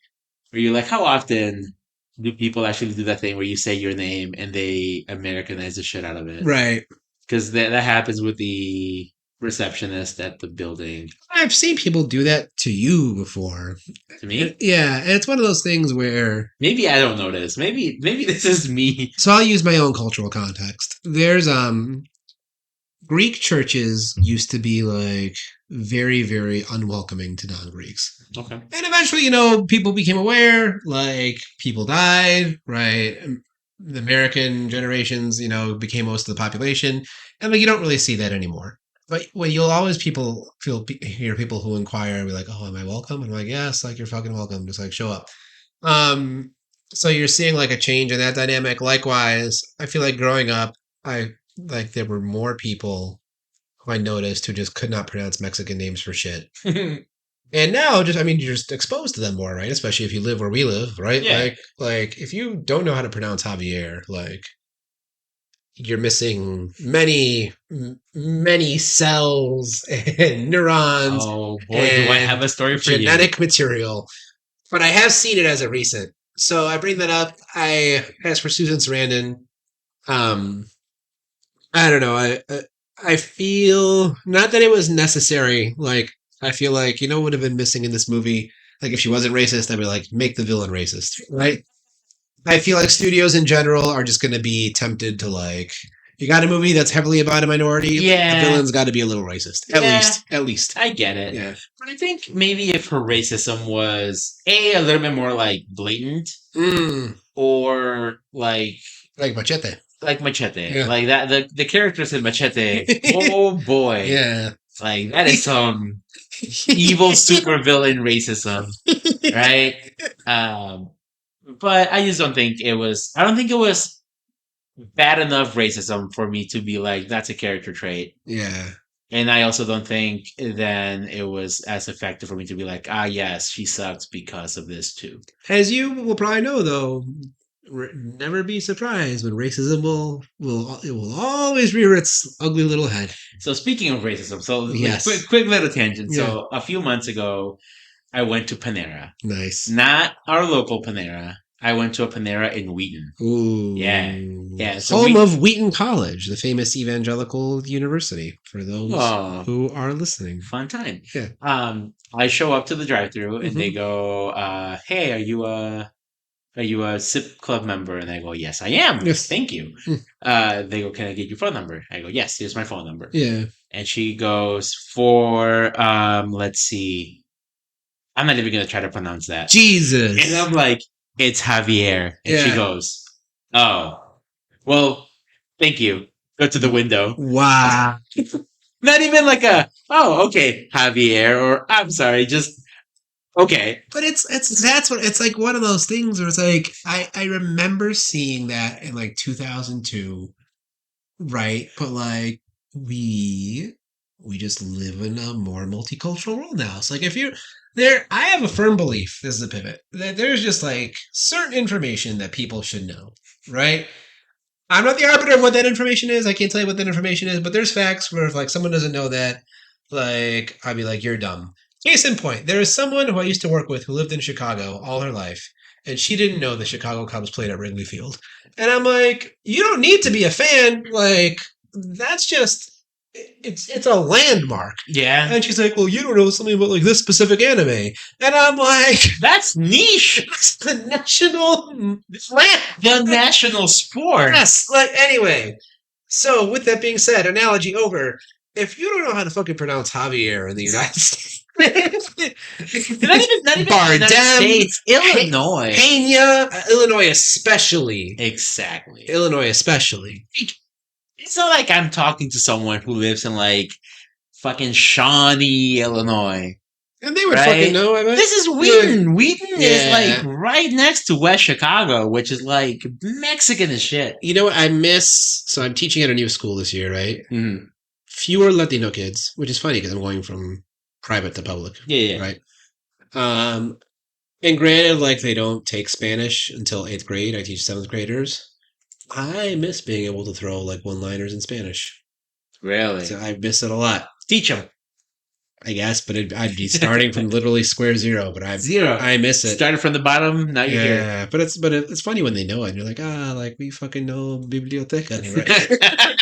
where you're like, how often do people actually do that thing where you say your name and they Americanize the shit out of it? right. Because that happens with the receptionist at the building. I've seen people do that to you before. To me, Yeah, and it's one of those things where. maybe I don't notice. Maybe this is me. So I'll use my own cultural context. There's Greek churches used to be like very, very unwelcoming to non-Greeks. Okay. And eventually, people became aware, like people died, right? The American generations, became most of the population. And like you don't really see that anymore. But when you'll always hear people who inquire and be like, "Oh, am I welcome?" And I'm like, "Yes, like you're fucking welcome. Just like show up." Um, so you're seeing like a change in that dynamic. Likewise, I feel like growing up, I like there were more people who I noticed who just could not pronounce Mexican names for shit. And now, just I mean, you're just exposed to them more, right? Especially if you live where we live, right? Yeah. Like if you don't know how to pronounce Javier, like you're missing many cells and neurons Oh boy, do I have and a story for you. genetic material. But I have seen it as a recent. So I bring that up. As for Susan Sarandon, um, I don't know. I feel not that it was necessary. Like I feel like what would have been missing in this movie. Like if she wasn't racist, I'd be like make the villain racist, right? I feel like studios in general are just going to be tempted to like. You got a movie that's heavily about a minority. The Yeah. villain's got to be a little racist, at Yeah. least. At least, I get it. yeah. But I think maybe if her racism was a little bit more like blatant Mm, or like Machete. like Machete. Yeah. Like that the characters in Machete, oh boy. Yeah. Like that is some evil supervillain racism, right? Um but I just don't think I don't think it was bad enough racism for me to be like that's a character trait. Yeah. And I also don't think then it was as effective for me to be like, ah, yes, she sucks because of this too. As you will probably know, though, never be surprised when racism will always rear its ugly little head. So speaking of racism, so like, Yes. quick little tangent. Yeah. So a few months ago, I went to Panera. Nice. Not our local Panera. I went to a Panera in Wheaton. Ooh. Yeah. Yeah. So Home of Wheaton College, the famous evangelical university, for those Oh. who are listening. Fun time. Yeah. I show up to the drive-through and they go, "Hey, are you a SIP club member?" And I go, "Yes, I am. Yes. Thank you." They go, "Can I get your phone number?" I go, "Yes, here's my phone number." Yeah. And she goes for let's see. I'm not even gonna try to pronounce that. Jesus. And I'm like, "It's Javier." And she Yeah. goes, "Oh, well, thank you." Go to the window. Wow. Not even like oh, okay, Javier, or I'm sorry, just Okay. But that's what it's like one of those things where it's like I remember seeing that in like 2002, right? But like we we just live in a more multicultural world now. It's like if you're there, I have a firm belief, this is a pivot, that there's just like certain information that people should know, right? I'm not the arbiter of what that information is. I can't tell you what that information is, but there's facts where if like someone doesn't know that, like I'd be like, you're dumb. Case in point, there is someone who I used to work with who lived in Chicago all her life, and she didn't know the Chicago Cubs played at Wrigley Field. And I'm like, you don't need to be a fan. Like, that's just it's a landmark. Yeah. And she's like, well, you don't know something about like this specific anime. And I'm like, That's niche. it's the national The national sport. Yes. Like anyway. So with that being said, analogy over. If you don't know how to fucking pronounce Javier in the United States, Not even United Bardem, States, Illinois. Pena, Illinois especially. Exactly. Illinois especially. It's not like I'm talking to someone who lives in like fucking Shawnee, Illinois. And they would Right? fucking know. I bet. This is Wheaton. Wheaton is Yeah. like right next to West Chicago, which is like Mexican as shit. You know what I miss? So I'm teaching at a new school this year, right? Mhm. Fewer Latino kids, which is funny because I'm going from private to public. Yeah. Right. And granted, like they don't take Spanish until 8th grade. I teach 7th graders. I miss being able to throw like one-liners in Spanish. Really? So I miss it a lot. Teach them. I guess, but I'd be starting from literally square zero. But Zero. I miss it. Started from the bottom. Now you're here. Yeah, but it's funny when they know it. You're like, like we fucking know biblioteca, right?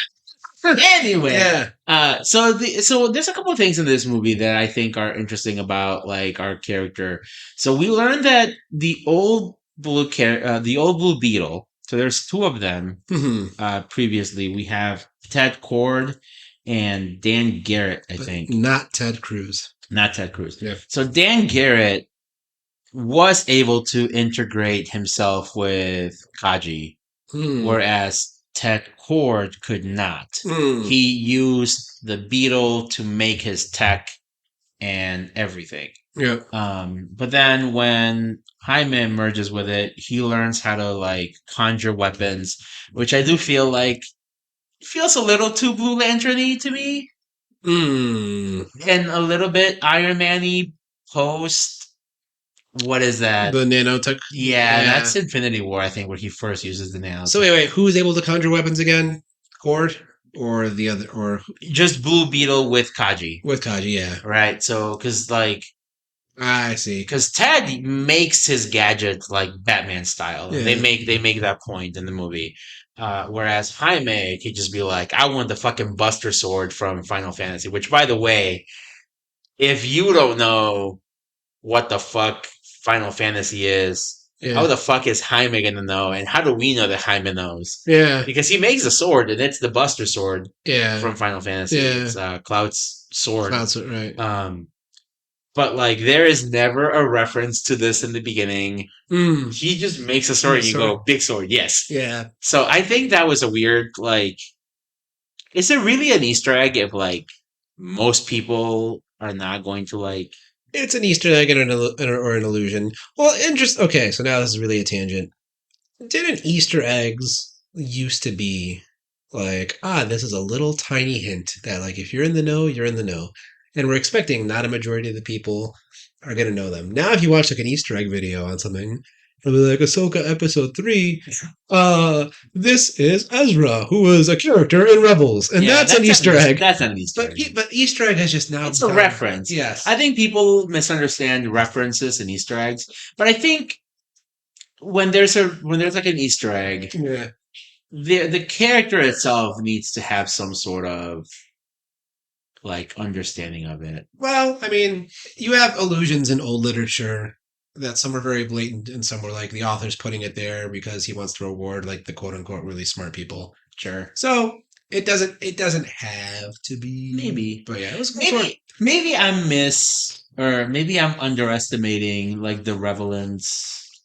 Anyway, Yeah. so there's a couple of things in this movie that I think are interesting about like our character. So we learned that the old blue beetle. So there's two of them. Previously, we have Ted Cord and Dan Garrett. I think Not Ted Cruz. not Ted Cruz. Yeah. So Dan Garrett was able to integrate himself with Kaji, whereas Ted Cord could not. He used the beetle to make his tech and everything. Yeah. But then when Jaime merges with it, he learns how to like conjure weapons, which I do feel like feels a little too Blue Lantern-y to me, and a little bit Iron Man-y post. What is that? The nanotech. Yeah, that's Infinity War, I think, where he first uses the nanotech. So wait, who's able to conjure weapons again? Cord or the other, or just Blue Beetle with Kaji, with Kaji? Yeah. right? So, because like, I see. because Ted makes his gadgets like Batman style. Yeah. They make that point in the movie. Whereas Jaime could just be like, I want the fucking Buster Sword from Final Fantasy. Which, by the way, if you don't know what the fuck Final Fantasy is, how the fuck is Jaime gonna know? And how do we know that Jaime knows? Yeah. Because he makes a sword, and it's the Buster Sword from Final Fantasy. Yeah. It's Cloud's sword. Cloud's right. But like, there is never a reference to this in the beginning. He just makes a sword, and you go, big sword, yes. Yeah. So I think that was a weird, like, is it really an Easter egg if like most people are not going to like? It's an Easter egg or an illusion. Well, okay, so now this is really a tangent. Didn't Easter eggs used to be like, this is a little tiny hint that like if you're in the know, you're in the know. And we're expecting not a majority of the people are going to know them. Now, if you watch like an Easter egg video on something, it'll be like Ahsoka episode 3. This is Ezra, who was a character in Rebels, and that's an Easter egg. That's an Easter egg. But Easter egg has just now. It's a reference. Yes, I think people misunderstand references and Easter eggs, but I think when there's like an Easter egg, the character itself needs to have some sort of like understanding of it. Well, I mean, you have allusions in old literature that some are very blatant and some were like the author's putting it there because he wants to reward like the quote unquote really smart people. Sure. So it doesn't have to be. Maybe. But yeah, it was maybe maybe I'm underestimating like the relevance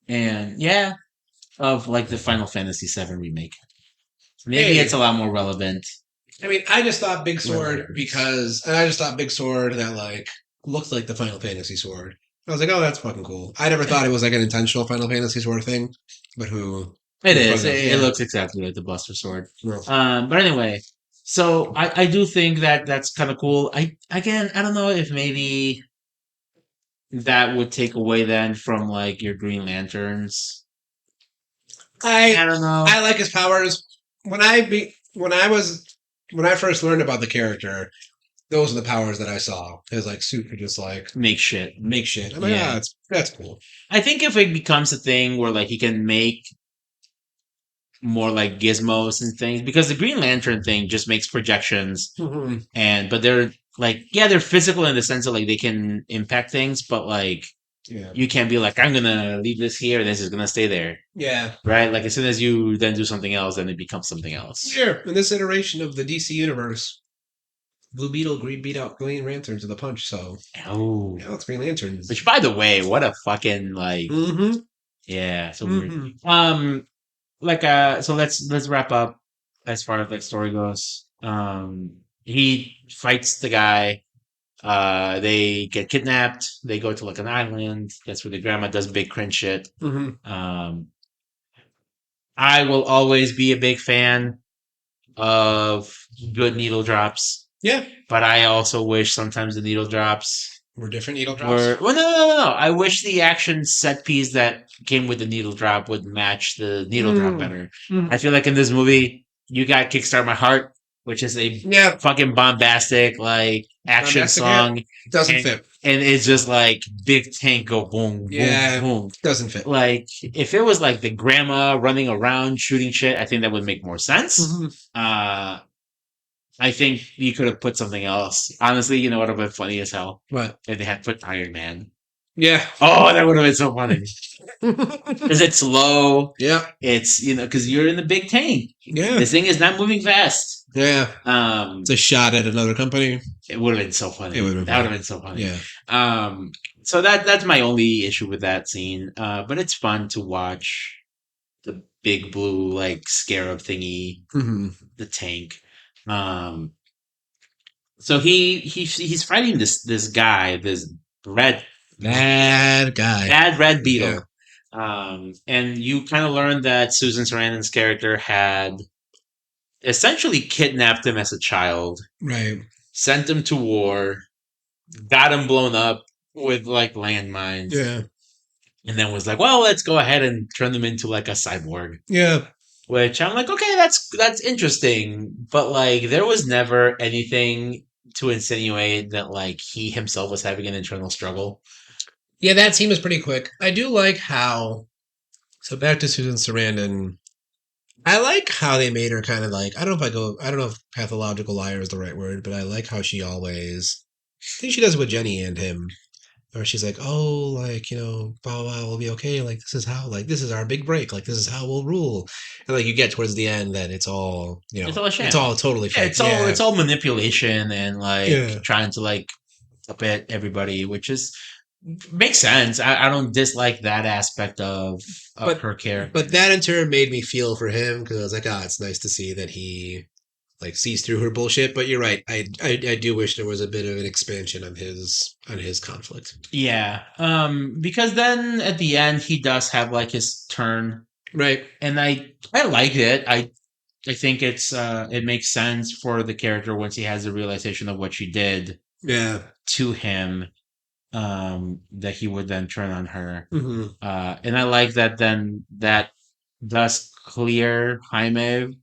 and of like the Final Fantasy VII remake. Maybe it's a lot more relevant. I mean, I just thought Big Sword that like looked like the Final Fantasy sword. I was like, oh, that's fucking cool. I never thought it was like an intentional Final Fantasy sword thing, but It who is. fucking knows? It Yeah. looks exactly like the Buster Sword. Well, But anyway, so I do think that that's kind of cool. I don't know if maybe that would take away then from like your Green Lanterns. I I don't know. I like his powers. When I first learned about the character, those are the powers that I saw. His like suit could just like Make shit. make shit. I'm like, Yeah. that's cool. I think if it becomes a thing where like he can make more like gizmos and things, because the Green Lantern thing just makes projections Hmm. but they're like, yeah, they're physical in the sense of like they can impact things, but like Yeah. you can't be like, I'm gonna leave this here and this is gonna stay there. Yeah. Right? Like as soon as you then do something else, then it becomes something else. Sure. In this iteration of the DC universe, Blue Beetle beat out Green Lantern to the punch, so Oh. now it's Green Lanterns. Which by the way, what a fucking like Mm-hmm. yeah, so weird. Mm-hmm. Like so let's wrap up as far as like story goes. He fights the guy. They get kidnapped. They go to like an island. That's where the grandma does big cringe shit. Mm-hmm. Um, I will always be a big fan of good needle drops, Yeah. but I also wish sometimes the needle drops We're different needle were drops. well, no. I wish the action set piece that came with the needle drop would match the needle drop Mm. better. Mm. I feel like in this movie, you got Kickstart My Heart, which is a Yeah. fucking bombastic like action Bombastic, yeah. song, Doesn't and, fit. and it's just like big tank go boom, boom, Yeah. boom. Doesn't fit. Like if it was like the grandma running around shooting shit, I think that would make more sense. Mm-hmm. I think you could have put something else. Honestly, you know what would have been funny as hell What? if they had put Iron Man. Yeah. Oh, that would have been so funny because it's low. Yeah. It's because you're in the big tank. Yeah. This thing is not moving fast. Yeah. Um, It's a shot at another company. it would have been so funny. It would have been That would funny. have been so funny. Yeah. So that's my only issue with that scene. But it's fun to watch the big blue like scarab thingy, Mm-hmm. the tank. Um, so he's fighting this guy, this red Bad guy. bad red beetle. Yeah. And you kind of learn that Susan Sarandon's character had essentially kidnapped him as a child, Right. sent him to war, got him blown up with like landmines, Yeah. and then was like, "Well, let's go ahead and turn them into like a cyborg." Yeah. Which I'm like, okay, that's interesting, but like there was never anything to insinuate that like he himself was having an internal struggle. Yeah, that scene was pretty quick. I do like how. So back to Susan Sarandon. I like how they made her kind of like. I don't know if I go. I don't know if pathological liar is the right word, but I like how she always. I think she does it with Jenny and him, where she's like, "Oh, like blah blah, blah we'll be okay. Like this is how. Like this is our big break. Like this is how we'll rule." And like you get towards the end that it's all It's all a sham. it's all totally Yeah, fake. it's all manipulation and like Yeah. trying to like puppet everybody, which is makes sense. I don't dislike that aspect of But her character. But that in turn made me feel for him because I was like, it's nice to see that he like sees through her bullshit. But you're right. I do wish there was a bit of an expansion on his conflict. Yeah. Because then at the end he does have like his turn. Right. And I like it. I think it makes sense for the character once he has the realization of what she did Yeah. to him, that he would then turn on her. Mm-hmm. And I like that then that does clear Jaime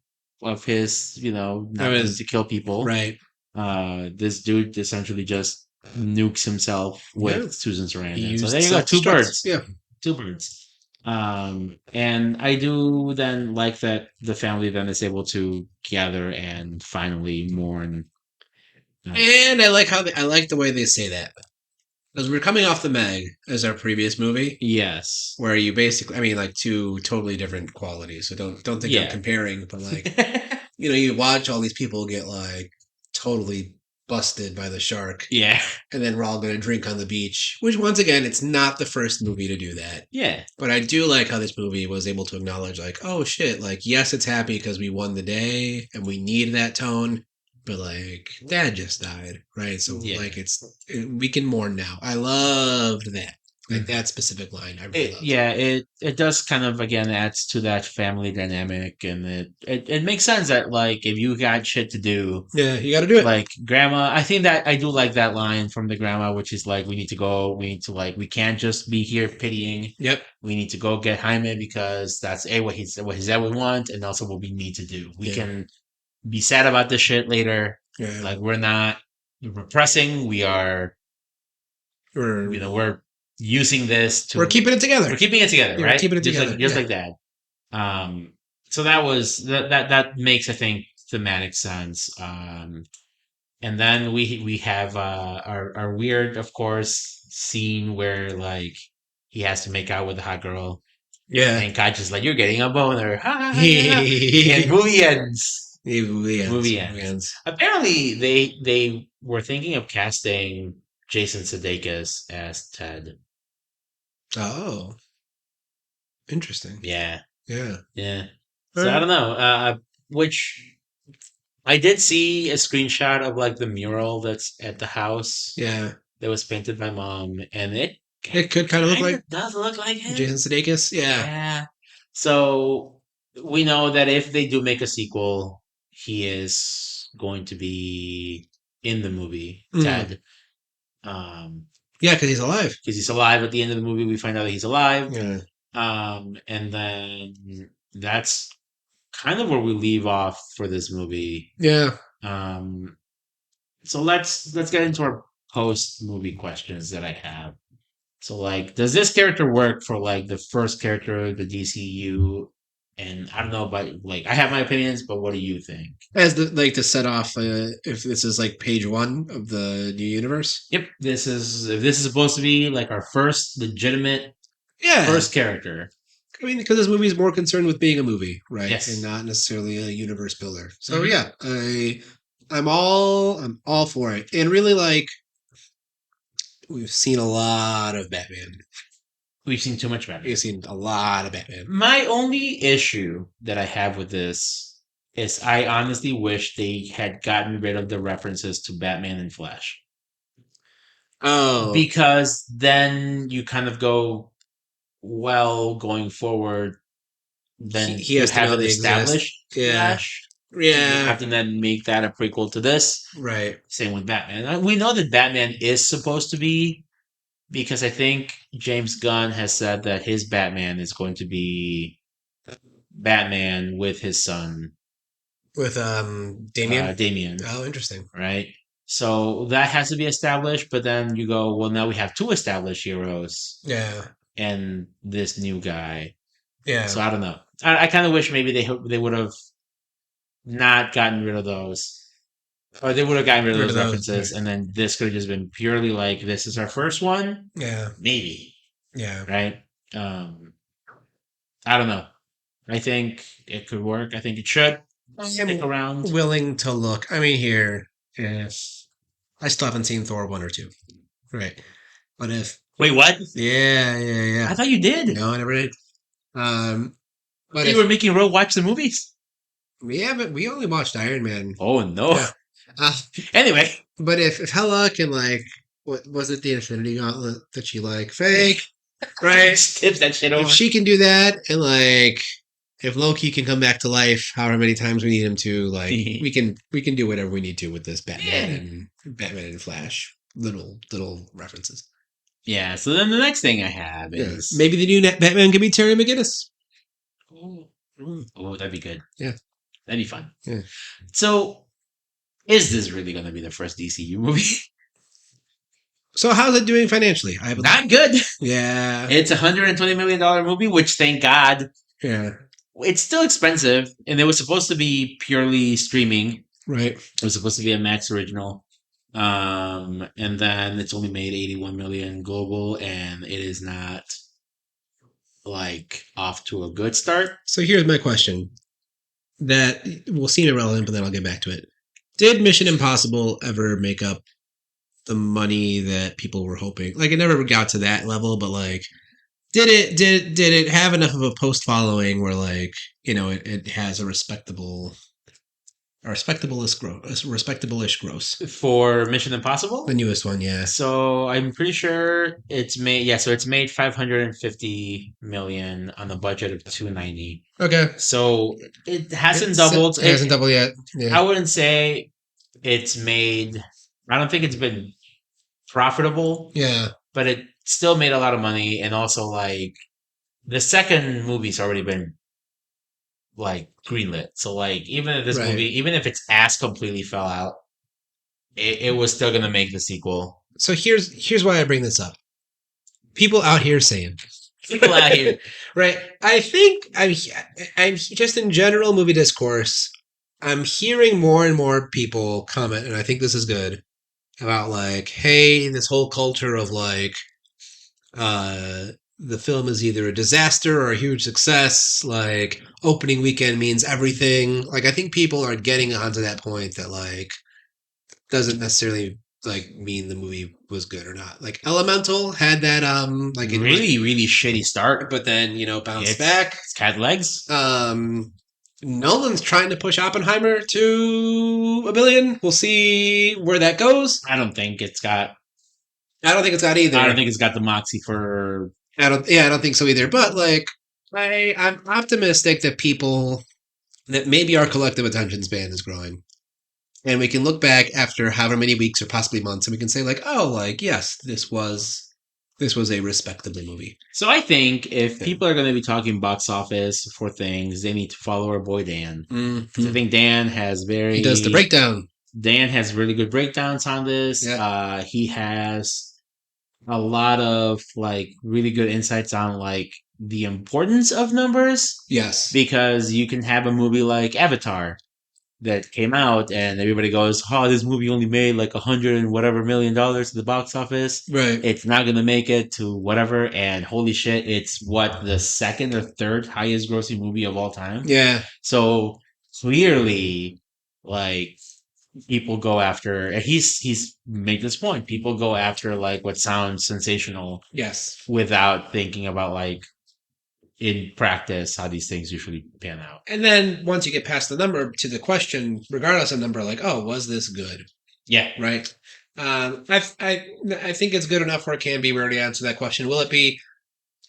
of his, not wanting to kill people. Right. This dude essentially just nukes himself with Susan Sarandon. So there you go, two birds. Yeah. Two birds. And I do then like that the family then is able to gather and finally mourn. And I like the way they say that. Because we're coming off the Meg as our previous movie. Yes. Where you basically, I mean, like two totally different qualities. So don't think I'm comparing, but like, you watch all these people get like totally busted by the shark. Yeah. And then we're all going to drink on the beach, which once again, it's not the first movie to do that. Yeah. But I do like how this movie was able to acknowledge like, oh shit, like, yes, it's happy because we won the day and we need that tone. but like dad just died, right? So Yeah. like we can mourn now. I loved that. Like that specific line, I really loved. It does kind of again adds to that family dynamic, and it makes sense that like if you got shit to do, Yeah, you got to do it. like grandma, I think that I do like that line from the grandma, which is like we need to go, we need to like we can't just be here pitying. Yep. We need to go get Jaime because that's a what his dad would want, and also what we need to do. We Yeah. can be sad about this shit later. Yeah. Like we're not repressing. We are, We're we're using this we're to keeping it together. we're keeping it together, Yeah, we're right? keeping it together. Just Yeah. like that. So that was that makes I think thematic sense. And then we have our weird, of course, scene where like he has to make out with the hot girl, Yeah. and Kai just like you're getting a boner, ha, ha, ha, yeah. And He movie ends. ends. Movie ends. Apparently, they were thinking of casting Jason Sudeikis as Ted. Oh, interesting. Yeah, Yeah. yeah. All So I right. don't know. Which I did see a screenshot of like the mural that's at the house Yeah. that was painted by mom, and it It could kind of look kind like of does look like him. Jason Sudeikis. Yeah. Yeah. So we know that if they do make a sequel, he is going to be in the movie Mm. Ted. Um, Yeah, because he's alive. because he's alive at the end of the movie. We find out that he's alive. Yeah. And then that's kind of where we leave off for this movie. Yeah. Um, so let's get into our post movie questions that I have. So like, does this character work for like the first character of the DCU? And I don't know about like I have my opinions, but what do you think? As the like to set off if this is like page one of the new universe. Yep, this is supposed to be like our first legitimate Yeah. first character. I mean, because this movie is more concerned with being a movie, right, Yes. and not necessarily a universe builder. So Mhm. yeah, I'm all for it, and really like we've seen a lot of Batman. We've seen too much Batman. We've seen a lot of Batman. My only issue that I have with this is I honestly wish they had gotten rid of the references to Batman and Flash. Oh, Because then you kind of go, well, going forward, then he you has to know haven't they exist. established Yeah, Flash. yeah, You have to then make that a prequel to this. right. Same with Batman. We know that Batman is supposed to be, because I think James Gunn has said that his Batman is going to be Batman with his son, With Damien. Damien, Oh, interesting. right? So that has to be established, but then you go, well, now we have two established heroes Yeah, and this new guy. yeah. So I don't know. I kind of wish maybe they would have not gotten rid of those, or they would have gotten rid of those references, right. and then this could have just been purely like this is our first one, Yeah, maybe, yeah. right? I don't know. I think it could work. I think it should stick I'm around. willing to look. I mean, here, if I still haven't seen Thor 1 or 2, right? But if Wait, what? yeah, I thought you did. no, I never did. But You if were making Ro watch the movies. we only watched Iron Man. Oh no. Yeah. Uh, Anyway, but if Hela can like, what was it, the Infinity Gauntlet that she like fake, right? tip that shit over. If she can do that, and like, if Loki can come back to life, however many times we need him to, like, we can do whatever we need to with this Batman and Flash little references. Yeah. So then the next thing I have Yeah. is Maybe the new Batman can be Terry McGinnis. Oh, that'd be good. Yeah. That'd be fun. Yeah. So, is this really going to be the first DCU movie? So how's it doing financially? I have Not good. Yeah. It's $120 million movie, which thank God. Yeah. It's still expensive, and it was supposed to be purely streaming. Right. It was supposed to be a Max original. And then it's only made 81 million global, and it is not like off to a good start. So here's my question that will seem irrelevant, but then I'll get back to it. Did Mission Impossible ever make up the money that people were hoping? Like, it never got to that level, but like, did it have enough of a post following where like, it has a respectable A respectable-ish gross. for Mission Impossible. The newest one, yeah. So I'm pretty sure it's made. Yeah, so it's made 550 million on a budget of 290. Okay. So it hasn't doubled. It hasn't doubled yet. Yeah. I wouldn't say it's made. I don't think it's been profitable, Yeah. but it still made a lot of money. And also, like the second movie's already been like greenlit. So like even if this Right. movie, even if its ass completely fell out, it was still gonna make the sequel. So here's why I bring this up. People out here saying, People out here, right? I think I'm just in general movie discourse. I'm hearing more and more people comment, and I think this is good about like, hey, this whole culture of like, the film is either a disaster or a huge success. Like opening weekend means everything. Like I think people are getting onto that point that like doesn't necessarily like mean the movie was good or not. Like Elemental had that like it really shitty start. but then bounced back. It's cat legs. Nolan's trying to push Oppenheimer to a billion. We'll see where that goes. I don't think it's got. I don't think it's got either. I don't think it's got the moxie for. I don't think so either. But like, I'm optimistic that maybe our collective attention span is growing, and we can look back after however many weeks or possibly months, and we can say like, oh, like yes, this was a respectable movie. So I think if people are going to be talking box office for things, they need to follow our boy Dan. Mm-hmm. I think Dan has he does the breakdown. Dan has really good breakdowns on this. Yeah. He has a lot of like really good insights on like the importance of numbers. Yes. Because you can have a movie like Avatar that came out and everybody goes, oh, this movie only made like $100 and whatever million at the box office. Right. It's not going to make it to whatever. And holy shit, it's what, the second or third highest grossing movie of all time? Yeah. So clearly, like, people go after, and he's made this point, people go after like what sounds sensational. Yes. Without thinking about like, in practice, how these things usually pan out. And then once you get past the number to the question, regardless of number, like, oh, was this good? Yeah. Right. I think it's good enough where it can be. We already answered that question. Will it be?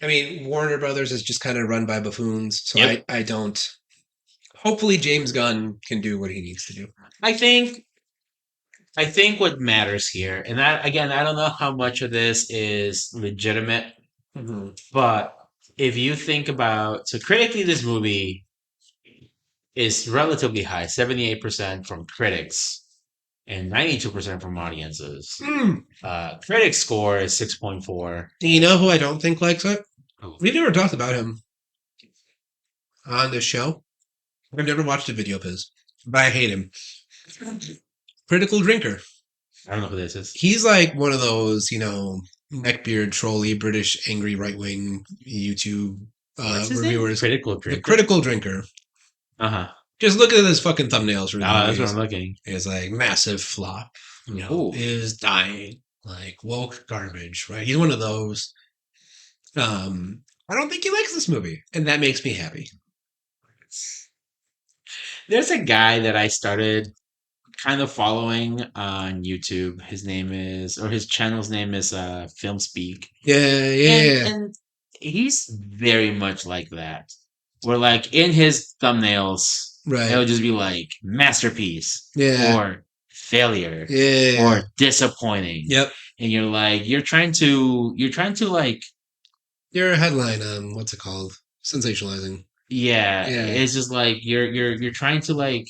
I mean, Warner Brothers is just kind of run by buffoons, so yep. I don't. Hopefully, James Gunn can do what he needs to do. I think what matters here, and that again, I don't know how much of this is legitimate, but if you think about, so critically, this movie is relatively high, 78% from critics and 92% from audiences. Critic score is 6.4. You know who I don't think likes it? Oh. We never talked about him on this show. I've never watched a video of his, but I hate him. Critical Drinker. I don't know who this is. He's like one of those, neckbeard, trolly, British, angry, right-wing YouTube reviewers. Critical Drinker. The Critical Drinker. Uh-huh. Just look at his fucking thumbnails. That's what I'm looking. It's like massive flop. Is dying. Like woke garbage, right? He's one of those. I don't think he likes this movie, and that makes me happy. There's a guy that I started kind of following on YouTube. His channel's name is Film Speak. Yeah. And he's very much like that. Where like in his thumbnails, right, it'll just be like masterpiece, or failure, or disappointing. Yep. And you're like, you're trying to like, your headline, what's it called? Sensationalizing. Yeah. It's just like you're trying to like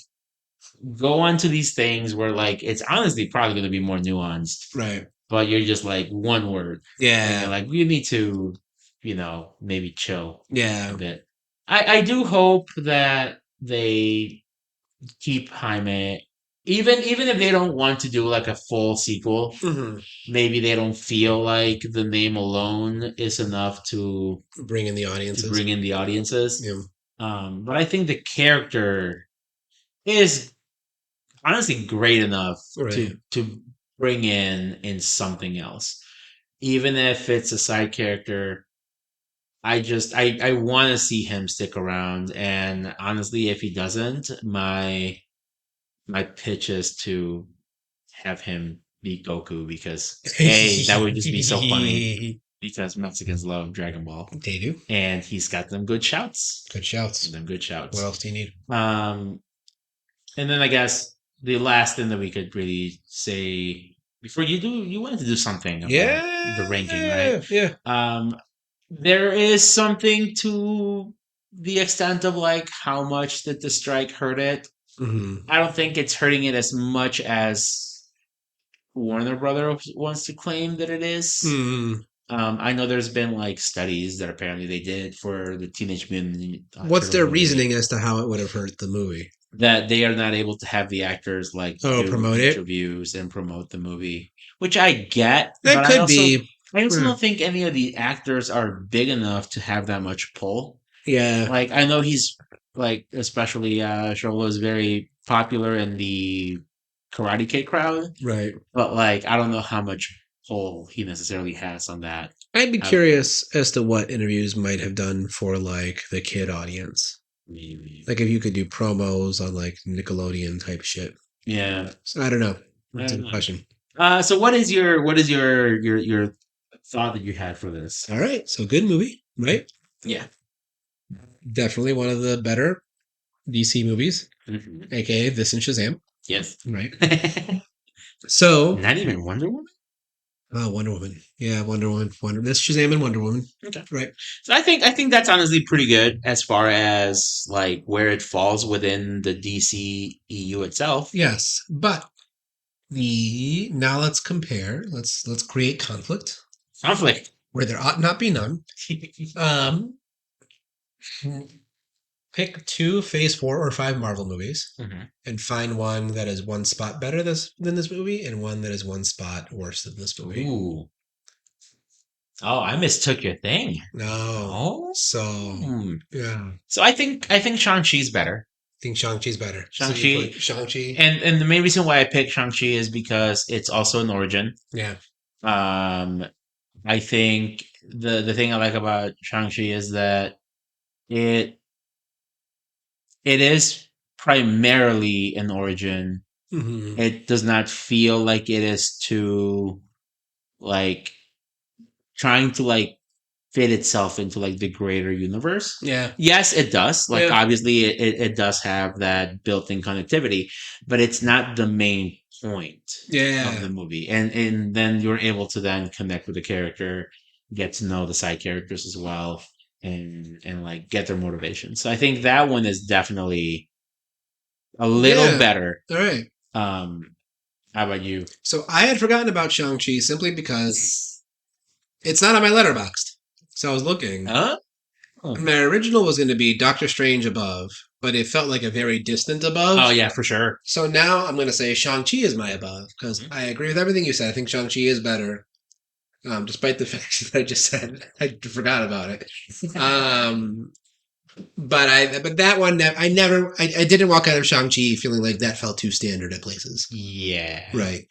go onto these things where like it's honestly probably going to be more nuanced, right? But you're just like one word, and you're like, we need to, maybe chill, a bit. I do hope that they keep Jaime, even if they don't want to do like a full sequel. Maybe they don't feel like the name alone is enough to bring in the audiences. Yeah. But I think the character is honestly great enough to bring in something else, even if it's a side character. I want to see him stick around, and honestly, if he doesn't, my my pitch is to have him beat Goku because A, that would just be so funny because Mexicans love Dragon Ball. They do. And he's got them good shouts. Good shouts. Them good shouts. What else do you need? And then I guess the last thing that we could really say before you wanted to do something about the ranking, right? Yeah. There is something to the extent of like how much did the strike hurt it. I don't think it's hurting it as much as Warner Brothers wants to claim that it is. I know there's been like studies that apparently they did for the Teenage Mutant. What's Turtle their movie reasoning as to how it would have hurt the movie? that they are not able to have the actors like do promote it? interviews and promote the movie, which I get. That but could I also, be. I also don't think any of the actors are big enough to have that much pull. Yeah. Like I know he's like especially Shola is very popular in the Karate Kid crowd, Right. but like I don't know how much pull he necessarily has on that. I'd be curious as to what interviews might have done for like the kid audience. Maybe. Like if you could do promos on like Nickelodeon type shit. Yeah. So I don't know. That's I a don't know. question. So what is your thought that you had for this? All right. So good movie, right? Yeah. Definitely one of the better DC movies, Mhm. aka this and Shazam. Yes. Right. So Not even Wonder Woman? Wonder Woman. Yeah, Wonder Woman. This Shazam and Wonder Woman. Okay. Right. So I think that's honestly pretty good as far as like where it falls within the DC EU itself. Yes. But now let's compare. Let's create conflict Conflict. where there ought not be none. Um Pick 2 Phase 4 or 5 Marvel movies and find one that is one spot better than this movie and one that is one spot worse than this movie. Ooh. Oh, I mistook your thing. No. Oh. So, yeah. So I think Shang-Chi's better. I think Shang-Chi's better. Shang-Chi. So Shang-Chi. And the main reason why I picked Shang-Chi is because it's also an origin. Yeah. I think the thing I like about Shang-Chi is that it is primarily an origin. It does not feel like it is too like trying to like fit itself into like the greater universe. Yeah. Yes, it does. Like obviously it does have that built-in connectivity, but it's not the main point of the movie. And then you're able to then connect with the character, get to know the side characters as well, and like get their motivation. So I think that one is definitely a little better. All right. How about you? So I had forgotten about Shang-Chi simply because it's not on my letterboxd. So I was looking. Huh? My original was going to be Doctor Strange above, but it felt like a very distant above. Oh yeah, for sure. So now I'm going to say Shang-Chi is my above because I agree with everything you said. I think Shang-Chi is better, despite the fact that I just said I forgot about it. But that one I didn't walk out of Shang-Chi feeling like that felt too standard at places. Yeah. Right.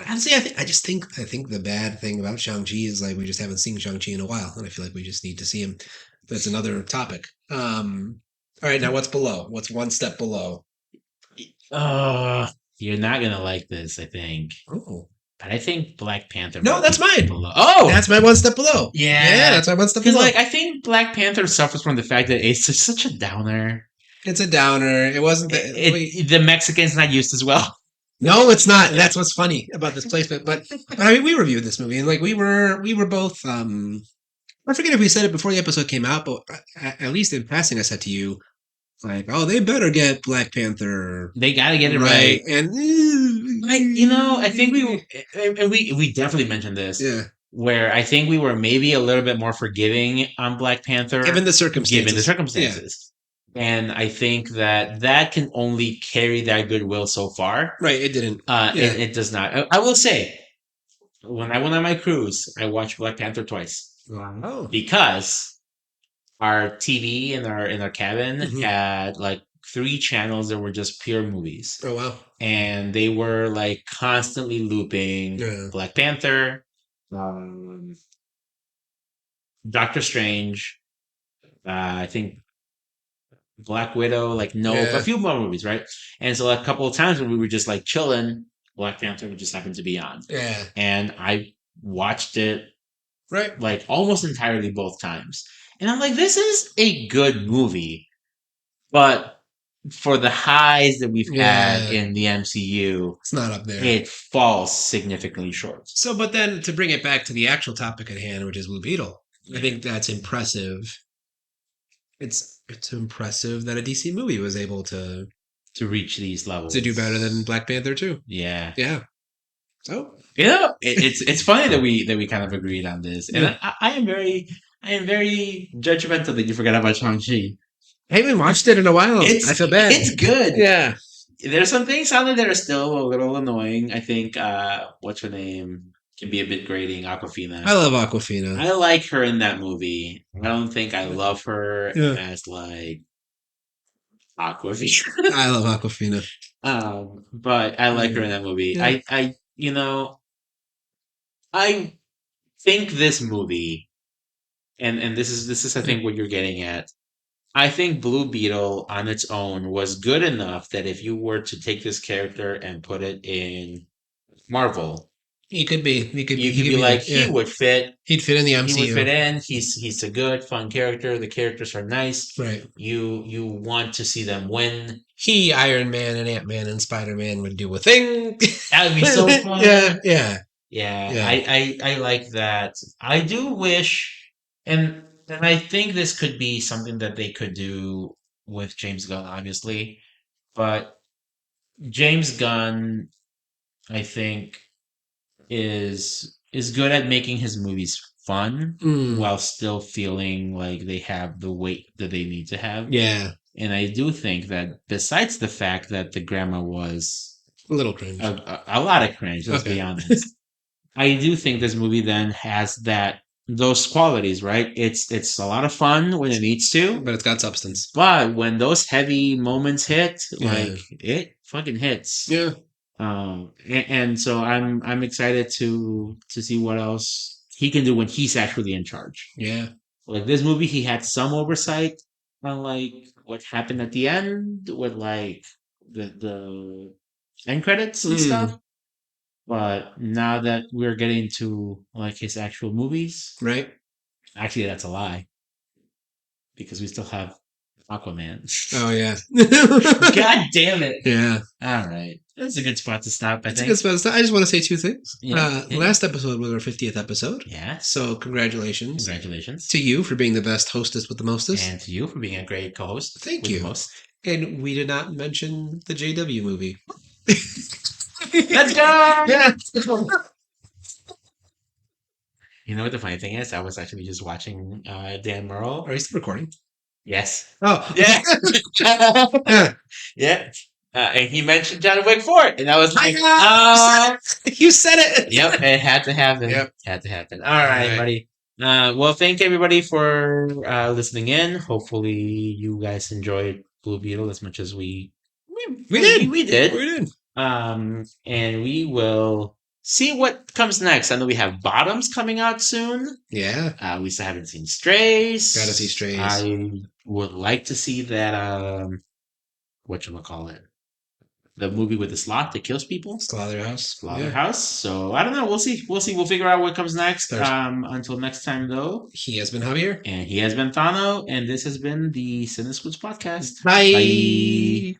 Honestly, I think the bad thing about Shang-Chi is like we just haven't seen Shang-Chi in a while, and I feel like we just need to see him. That's another topic. All right, now what's below? What's one step below? You're not gonna like this, I think. Oh. But I think Black Panther. No, that's mine. Below. Oh, that's my one step below. Yeah, that's my one step below. Because like I think Black Panther suffers from the fact that it's just such a downer. It's a downer. It wasn't the Mexicans not used as well. No, it's not. That's what's funny about this placement. But I mean, we reviewed this movie, and like we were both. I forget if we said it before the episode came out, but at least in passing, I said to you, like, "Oh, they better get Black Panther. They got to get it right." And like I think we definitely mentioned this. Yeah. Where I think we were maybe a little bit more forgiving on Black Panther, given the circumstances. Yeah. And I think that can only carry that goodwill so far. Right, it didn't. It does not. I will say, when I went on my cruise, I watched Black Panther twice. Wow. Because our TV in our cabin had like 3 channels that were just pure movies. Oh wow! And they were like constantly looping Black Panther, Doctor Strange. I think Black Widow, like Nope, a Yeah. few more movies, right? And so a couple of times when we were just like chilling, Black Panther just happened to be on, Yeah. and I watched it Right. like almost entirely both times, and I'm like, this is a good movie, but for the highs that we've had Yeah. in the MCU, It's not up there. it falls significantly short. So, but then to bring it back to the actual topic at hand, which is Blue Beetle, I Yeah. think that's impressive. It's impressive that a DC movie was able To reach these levels. to do better than Black Panther too. Yeah. Yeah. So Yeah, it's funny that we kind of agreed on this, and yeah. I am very judgmental that you forgot about Shang-Chi. I haven't watched it in a while. I feel bad. It's good. Yeah. There's some things on it that are still a little annoying. I think what's her name can be a bit grating, Aquafina. I love Aquafina. I like her in that movie. I don't think I love her Yeah. as like Aquafina. I love Aquafina. But I like her in that movie. Yeah. You know, I think this movie, and this is I think what you're getting at. I think Blue Beetle on its own was good enough that if you were to take this character and put it in Marvel, He could be. you He could could be be like, there. he Yeah. would fit. He'd fit in the He would fit MCU. in. He's a good, fun character. The characters are nice. Right. You want to see them win. He, Iron Man, and Ant Man and Spider Man would do a thing. That would be so fun. Yeah. Yeah. Yeah, Yeah. I like that. I do wish, and I think this could be something that they could do with James Gunn, obviously, but James Gunn, I think, is good at making his movies fun Mm. while still feeling like they have the weight that they need to have. Yeah. And I do think that besides the fact that the grammar was A little cringe. a lot of cringe, let's be Okay. honest. I do think this movie then has those qualities, right? It's a lot of fun when it needs to, But it's got substance. but when those heavy moments hit, Yeah. like it fucking hits. Yeah. And so I'm excited to see what else he can do when he's actually in charge. Yeah. Like this movie, he had some oversight on like what happened at the end with like the end credits and Mm. stuff. But now that we're getting to like his actual movies, Right. actually that's a lie because we still have Aquaman. Oh yeah. God damn it! Yeah. All right, that's a good spot to stop. I It's a think. good spot to start. I just want to say two things. Yeah, yeah. Last episode was our 50th episode. Yeah. So congratulations Congratulations to you for being the best hostess with the mostest. and to you for being a great co-host. Thank with the you. most. And we did not mention the JW movie. Let's go! Yeah. You know what the funny thing is? I was actually just watching Dan Merle. Are you still recording? Yes. Oh. Yeah. Yeah. Yeah. And he mentioned John Wick 4, and I was like, You said it. yep, it had to happen. Yep. Had to happen. All right, right. buddy. Well, thank everybody for listening in. Hopefully, you guys enjoyed Blue Beetle as much as we did. We did. We did. And we will see what comes next. I know we have Bottoms coming out soon. Yeah. We still haven't seen Strays. Gotta see Strays. I would like to see that. Whatchamacallit? The movie with the sloth that kills people. Slaughterhouse. Slaughterhouse. So I don't know. We'll see. We'll see. We'll figure out what comes next. There's- Until next time, though. He has been Javier. And he has been Thano, and this has been the Cine-Scoots podcast. Bye. Bye.